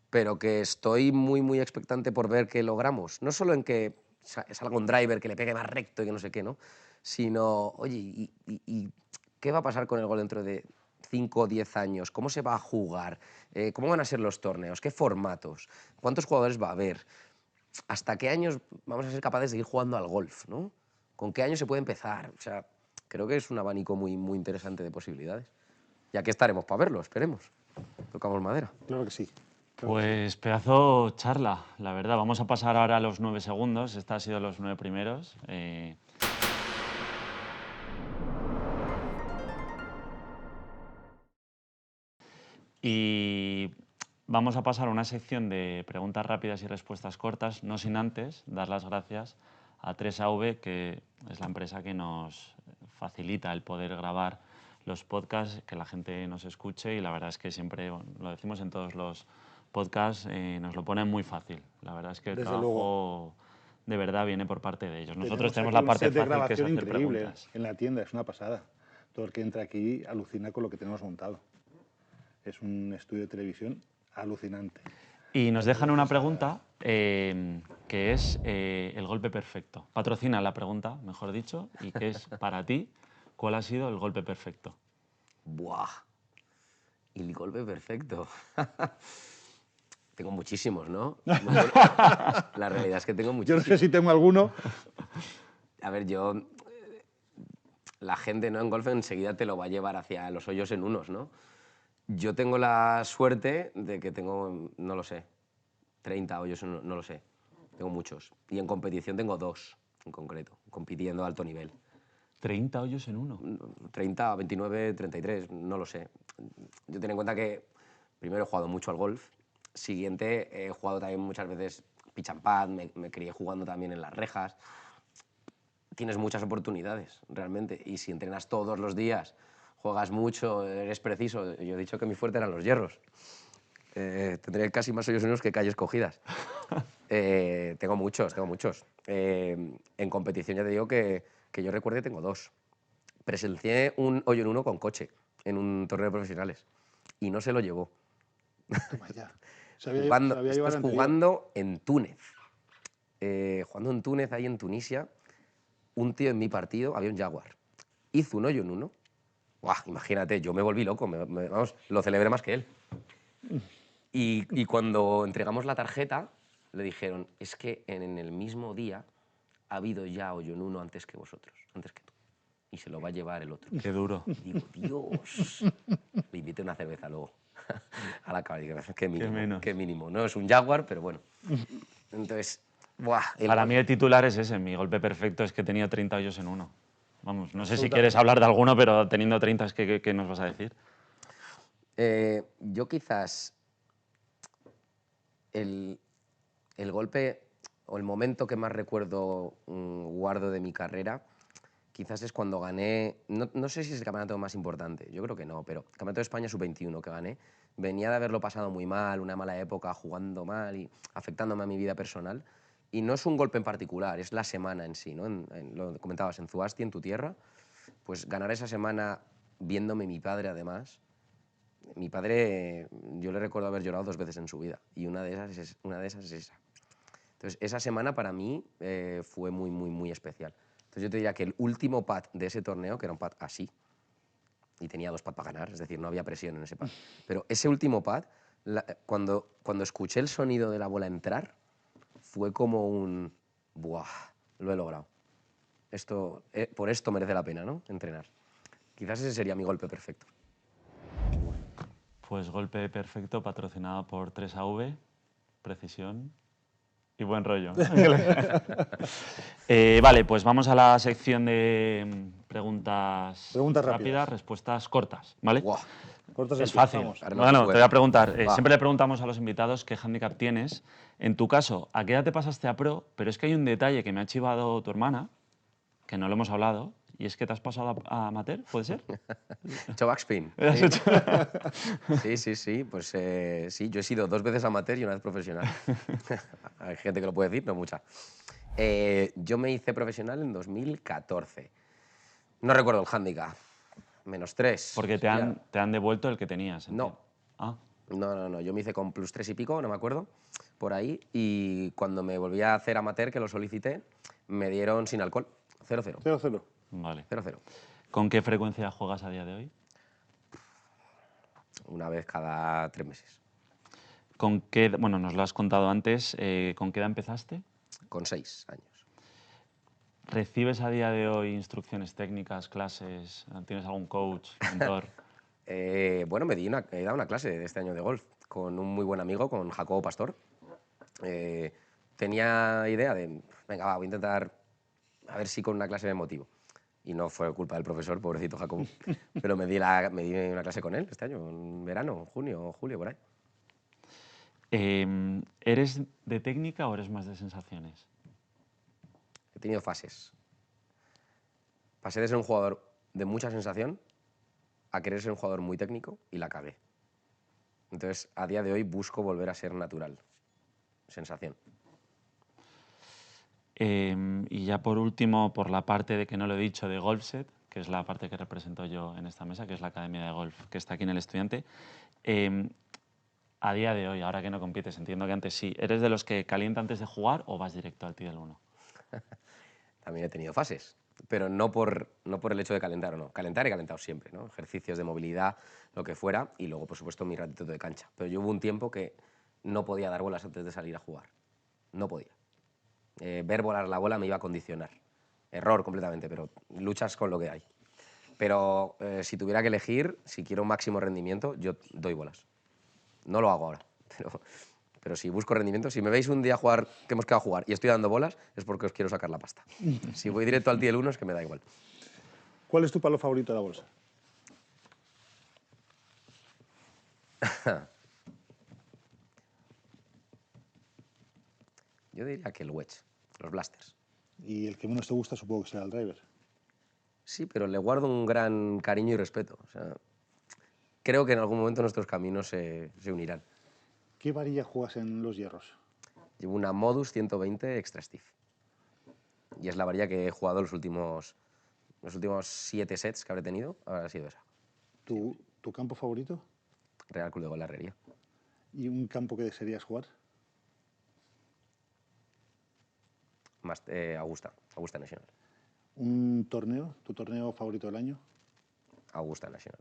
Pero que estoy muy expectante por ver qué logramos. No solo en que salga un driver que le pegue más recto y que no sé qué, ¿no? Sino, oye, ¿y qué va a pasar con el gol dentro de 5 o 10 años? ¿Cómo se va a jugar? ¿Cómo van a ser los torneos? ¿Qué formatos? ¿Cuántos jugadores va a haber? ¿Hasta qué años vamos a ser capaces de ir jugando al golf, ¿no? ¿Con qué años se puede empezar? O sea, creo que es un abanico muy interesante de posibilidades. Y aquí estaremos para verlo, esperemos. Tocamos madera. Claro que sí. Pues pedazo charla, la verdad. Vamos a pasar ahora a los 9 segundos. Esta ha sido los 9 primeros. Y vamos a pasar a una sección de preguntas rápidas y respuestas cortas, no sin antes dar las gracias a 3AV, que es la empresa que nos facilita el poder grabar los podcasts, que la gente nos escuche, y la verdad es que siempre, bueno, lo decimos en todos los podcasts, nos lo ponen muy fácil. La verdad es que el Desde trabajo luego. de verdad viene por parte de ellos. Nosotros tenemos aquí la parte un set de fácil, que es grabación hacer increíble preguntas. en la tienda, es una pasada. Todo el que entra aquí alucina con lo que tenemos montado. Es un estudio de televisión alucinante. Y nos dejan una pregunta que es el golpe perfecto. Patrocina la pregunta, mejor dicho, y que es para ti, ¿cuál ha sido el golpe perfecto? ¡Buah! El golpe perfecto. Tengo muchísimos, ¿no? La realidad es que tengo Yo muchísimos. no sé si tengo alguno. A ver, la gente, ¿no? En golf enseguida te lo va a llevar hacia los hoyos en unos, ¿no? Yo tengo la suerte de que tengo, no lo sé, 30 hoyos, no lo sé. Tengo muchos. Y en competición tengo 2, en concreto, compitiendo a alto nivel. 30 hoyos en uno. 30, 29, 33, no lo sé. Yo ten en cuenta que primero he jugado mucho al golf. Siguiente, he jugado también muchas veces pitch and pad, me crié jugando también en las rejas. Tienes muchas oportunidades, realmente. Y si entrenas todos los días, juegas mucho, eres preciso. Yo he dicho que mi fuerte eran los hierros. Tendré casi más hoyos en unos que calles cogidas. Tengo muchos, tengo muchos. En competición ya te digo que yo recuerde tengo 2. Presencié un hoyo en uno con coche en un torneo de profesionales y no se lo llevó. Toma ya. Jugando, Sabía esto llevar es anterior. jugando en Túnez. Jugando en Túnez, ahí en Tunisia, un tío en mi partido, había un Jaguar. Hizo un hoyo en uno. Buah, imagínate, yo me volví loco, vamos, lo celebré más que él. Y cuando entregamos la tarjeta, le dijeron, es que en el mismo día ha habido ya hoyo en uno antes que vosotros, antes que tú. Y se lo va a llevar el otro. Qué duro. Digo, Dios. Le invité una cerveza luego a la cava. Digo, qué mínimo, menos. qué mínimo. No es un Jaguar, pero bueno. Entonces, buah, Para mí el titular es ese, mi golpe perfecto es que tenía 30 hoyos en uno. Vamos, no sé si Absolutamente. quieres hablar de alguno, pero teniendo 30, ¿qué nos vas a decir? Yo quizás el, el golpe o el momento que más recuerdo guardo de mi carrera, quizás es cuando gané, no sé si es el campeonato más importante, yo creo que no, pero el Campeonato de España Sub-21 que gané, venía de haberlo pasado muy mal, una mala época, jugando mal y afectándome a mi vida personal. Y no es un golpe en particular, es la semana en sí, ¿no? Lo comentabas, en Zuasti, en tu tierra, pues ganar esa semana viéndome mi padre además. Mi padre, yo le recuerdo haber llorado 2 veces en su vida y una de esas es esa. Entonces, esa semana para mí fue muy, muy, muy especial. Entonces, yo te diría que el último pad de ese torneo, que era un pad así, y tenía 2 pads para ganar, es decir, no había presión en ese pad, pero ese último pad, cuando escuché el sonido de la bola entrar, fue como un... ¡Buah! Lo he logrado. Por esto merece la pena, ¿no? Entrenar. Quizás ese sería mi golpe perfecto. Pues golpe perfecto patrocinado por 3AV, precisión y buen rollo. Vale, pues vamos a la sección de preguntas, Preguntas rápidas, rápidas. respuestas cortas, ¿vale? ¡Buah! Cortas y Es al pie, fácil. vamos. Ahora no se Bueno, te puede. voy a preguntar. Va. Siempre le preguntamos a los invitados qué handicap tienes. En tu caso, ¿a qué edad te pasaste a pro? Pero es que hay un detalle que me ha chivado tu hermana, que no lo hemos hablado, y es que te has pasado a amateur, ¿puede ser? He hecho backspin. ¿Has Sí. hecho? Sí, sí, sí. Pues sí, yo he sido 2 veces amateur y una vez profesional. Hay gente que lo puede decir, no mucha. Yo me hice profesional en 2014. No recuerdo el handicap. -3. Porque te han devuelto el que tenías. No. entiendo. Ah, No. Yo me hice con +3 y pico, no me acuerdo, por ahí. Y cuando me volví a hacer amateur, que lo solicité, me dieron sin alcohol. 0-0. 0-0. vale. 0-0. ¿Con qué frecuencia juegas a día de hoy? Una vez cada 3 meses. ¿Con qué, bueno, nos lo has contado antes, ¿con qué edad empezaste? Con 6 años. ¿Recibes a día de hoy instrucciones técnicas, clases? ¿Tienes algún coach, mentor? Bueno, he dado una clase de este año de golf con un muy buen amigo, con Jacobo Pastor. Tenía idea de, venga, va, voy a intentar a ver si con una clase me motivo. Y no fue culpa del profesor, pobrecito Jacobo. Pero me di una clase con él este año, en verano, en junio o julio, por ahí. ¿Eres de técnica o eres más de sensaciones? He tenido fases. Pasé de ser un jugador de mucha sensación a querer ser un jugador muy técnico y la cagué. Entonces, a día de hoy busco volver a ser natural. Sensación. Y ya por último, por la parte de que no lo he dicho, de GolfSet, que es la parte que represento yo en esta mesa, que es la Academia de Golf, que está aquí en el Estudiante. A día de hoy, ahora que no compites, entiendo que antes sí, ¿eres de los que calienta antes de jugar o vas directo al tee del 1? También he tenido fases, pero no por el hecho de calentar o no. Calentar he calentado siempre, ¿no? Ejercicios de movilidad, lo que fuera, y luego, por supuesto, mi ratito de cancha. Pero yo hubo un tiempo que no podía dar bolas antes de salir a jugar. No podía. Ver volar la bola me iba a condicionar. Error completamente, pero luchas con lo que hay. Pero si tuviera que elegir, si quiero un máximo rendimiento, yo doy bolas. No lo hago ahora, pero si busco rendimiento, si me veis un día jugar, que hemos quedado a jugar y estoy dando bolas, es porque os quiero sacar la pasta. Si voy directo al Tiel 1 es que me da igual. ¿Cuál es tu palo favorito de la bolsa? Yo diría que el wedge, los blasters. Y el que menos te gusta supongo que será el driver. Sí, pero le guardo un gran cariño y respeto. O sea, creo que en algún momento nuestros caminos se unirán. ¿Qué varilla juegas en los hierros? Llevo una Modus 120 Extra Stiff. Y es la varilla que he jugado los últimos 7 sets que habré tenido, ha sido esa. ¿Tu campo favorito? Real Club de Golf La Herrería. ¿Y un campo que desearías jugar? Más, Augusta National. ¿Un torneo? ¿Tu torneo favorito del año? Augusta National.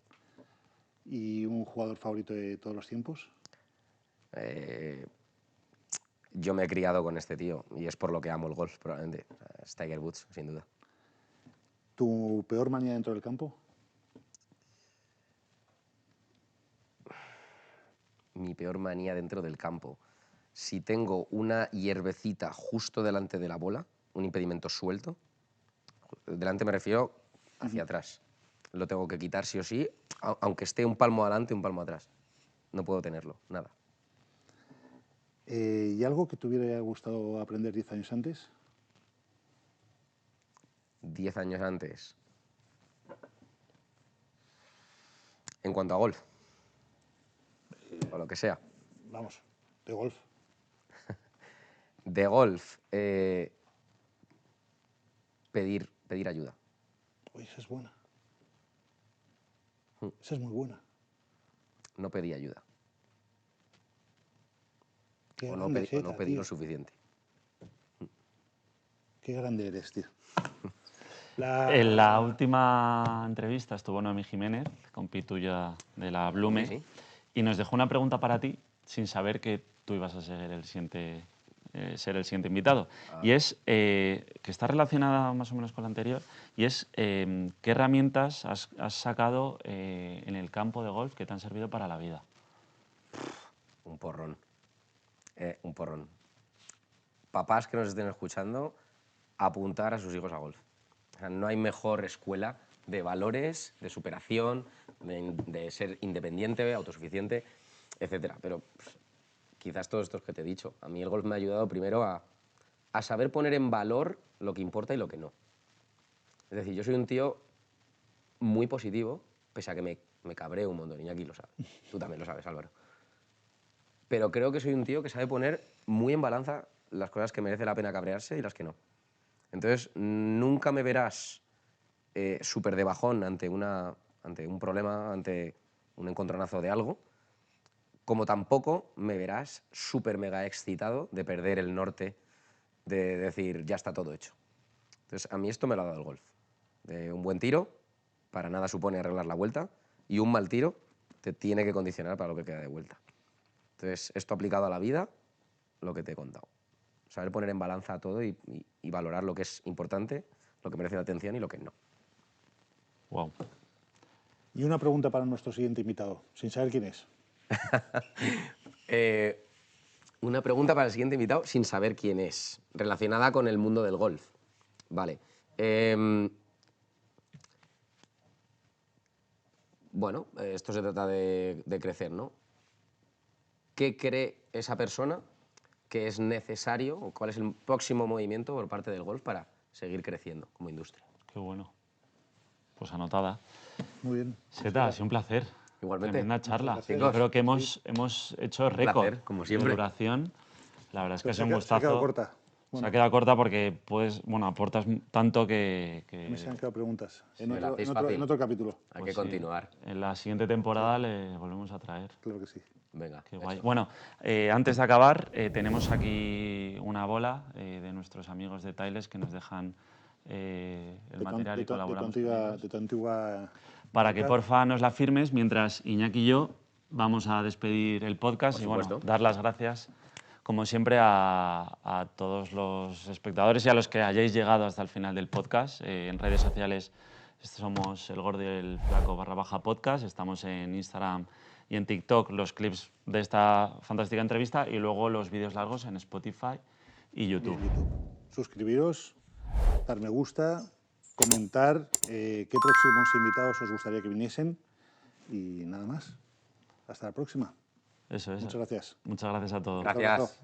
¿Y un jugador favorito de todos los tiempos? Yo me he criado con este tío y es por lo que amo el golf, probablemente. O sea, es Tiger Woods, sin duda. ¿Tu peor manía dentro del campo? Mi peor manía dentro del campo. Si tengo una hierbecita justo delante de la bola, un impedimento suelto, delante me refiero hacia atrás. Lo tengo que quitar sí o sí, aunque esté un palmo adelante, un palmo atrás. No puedo tenerlo, nada. ¿Y algo que te hubiera gustado aprender 10 años antes? 10 años antes. En cuanto a golf, o lo que sea. Vamos, de golf. De golf, pedir ayuda. Uy, esa es buena. Esa es muy buena. No pedí ayuda. Qué O grande, no Zeta, pedí tío. lo suficiente. Qué grande eres, tío. En la última entrevista estuvo Noemí Jiménez, compi tuya de la Blume, Sí. y nos dejó una pregunta para ti sin saber que tú ibas a ser el siguiente invitado. Y es, que está relacionada más o menos con la anterior, y es ¿qué herramientas has sacado en el campo de golf que te han servido para la vida? Un porrón. Un porrón. Papás que nos estén escuchando, apuntar a sus hijos a golf. O sea, no hay mejor escuela de valores, de superación, de ser independiente, autosuficiente, etc. Pero quizás todos estos que te he dicho. A mí el golf me ha ayudado primero a saber poner en valor lo que importa y lo que no. Es decir, yo soy un tío muy positivo, pese a que me cabreo un montón, y aquí lo sabe. Tú también lo sabes, Álvaro. Pero creo que soy un tío que sabe poner muy en balanza las cosas que merece la pena cabrearse y las que no. Entonces, nunca me verás súper de bajón ante un problema, ante un encontronazo de algo, como tampoco me verás súper mega excitado de perder el norte, de decir, ya está todo hecho. Entonces, a mí esto me lo ha dado el golf. De un buen tiro, para nada supone arreglar la vuelta, y un mal tiro te tiene que condicionar para lo que queda de vuelta. Entonces, esto aplicado a la vida, lo que te he contado. Saber poner en balanza todo y valorar lo que es importante, lo que merece la atención y lo que no. Wow. Y una pregunta para nuestro siguiente invitado, sin saber quién es. Una pregunta para el siguiente invitado, sin saber quién es, relacionada con el mundo del golf. Vale. Bueno, esto se trata de crecer, ¿no? ¿Qué cree esa persona que es necesario o cuál es el próximo movimiento por parte del golf para seguir creciendo como industria? Qué bueno. Pues anotada. Muy bien. Zeta, ha sido un placer. Igualmente. Tremenda charla. Muchas gracias. Yo creo que hemos hecho récord placer, como siempre. de duración. La verdad es que Pero es un se ha gustazo. quedado corta. Se ha quedado corta porque aportas tanto que Me se han quedado preguntas. me la hacéis fácil. En otro capítulo. Hay pues que sí, continuar. en la siguiente temporada le volvemos a traer. Claro que sí. Venga. Qué guay. Bueno, antes de acabar, tenemos aquí una bola de nuestros amigos de Tiles que nos dejan el material y colaboramos con ellos. De tu antigua... Para que marca. porfa nos la firmes mientras Iñaki y yo vamos a despedir el podcast y bueno, supuesto. dar las gracias como siempre a todos los espectadores y a los que hayáis llegado hasta el final del podcast. En redes sociales Somos El Gordo y el Flaco _ podcast. Estamos en Instagram y en TikTok los clips de esta fantástica entrevista y luego los vídeos largos en Spotify y YouTube. Suscribiros, dar me gusta, comentar qué próximos invitados os gustaría que viniesen y nada más. Hasta la próxima. Eso es. Muchas gracias. Muchas gracias a todos. Gracias.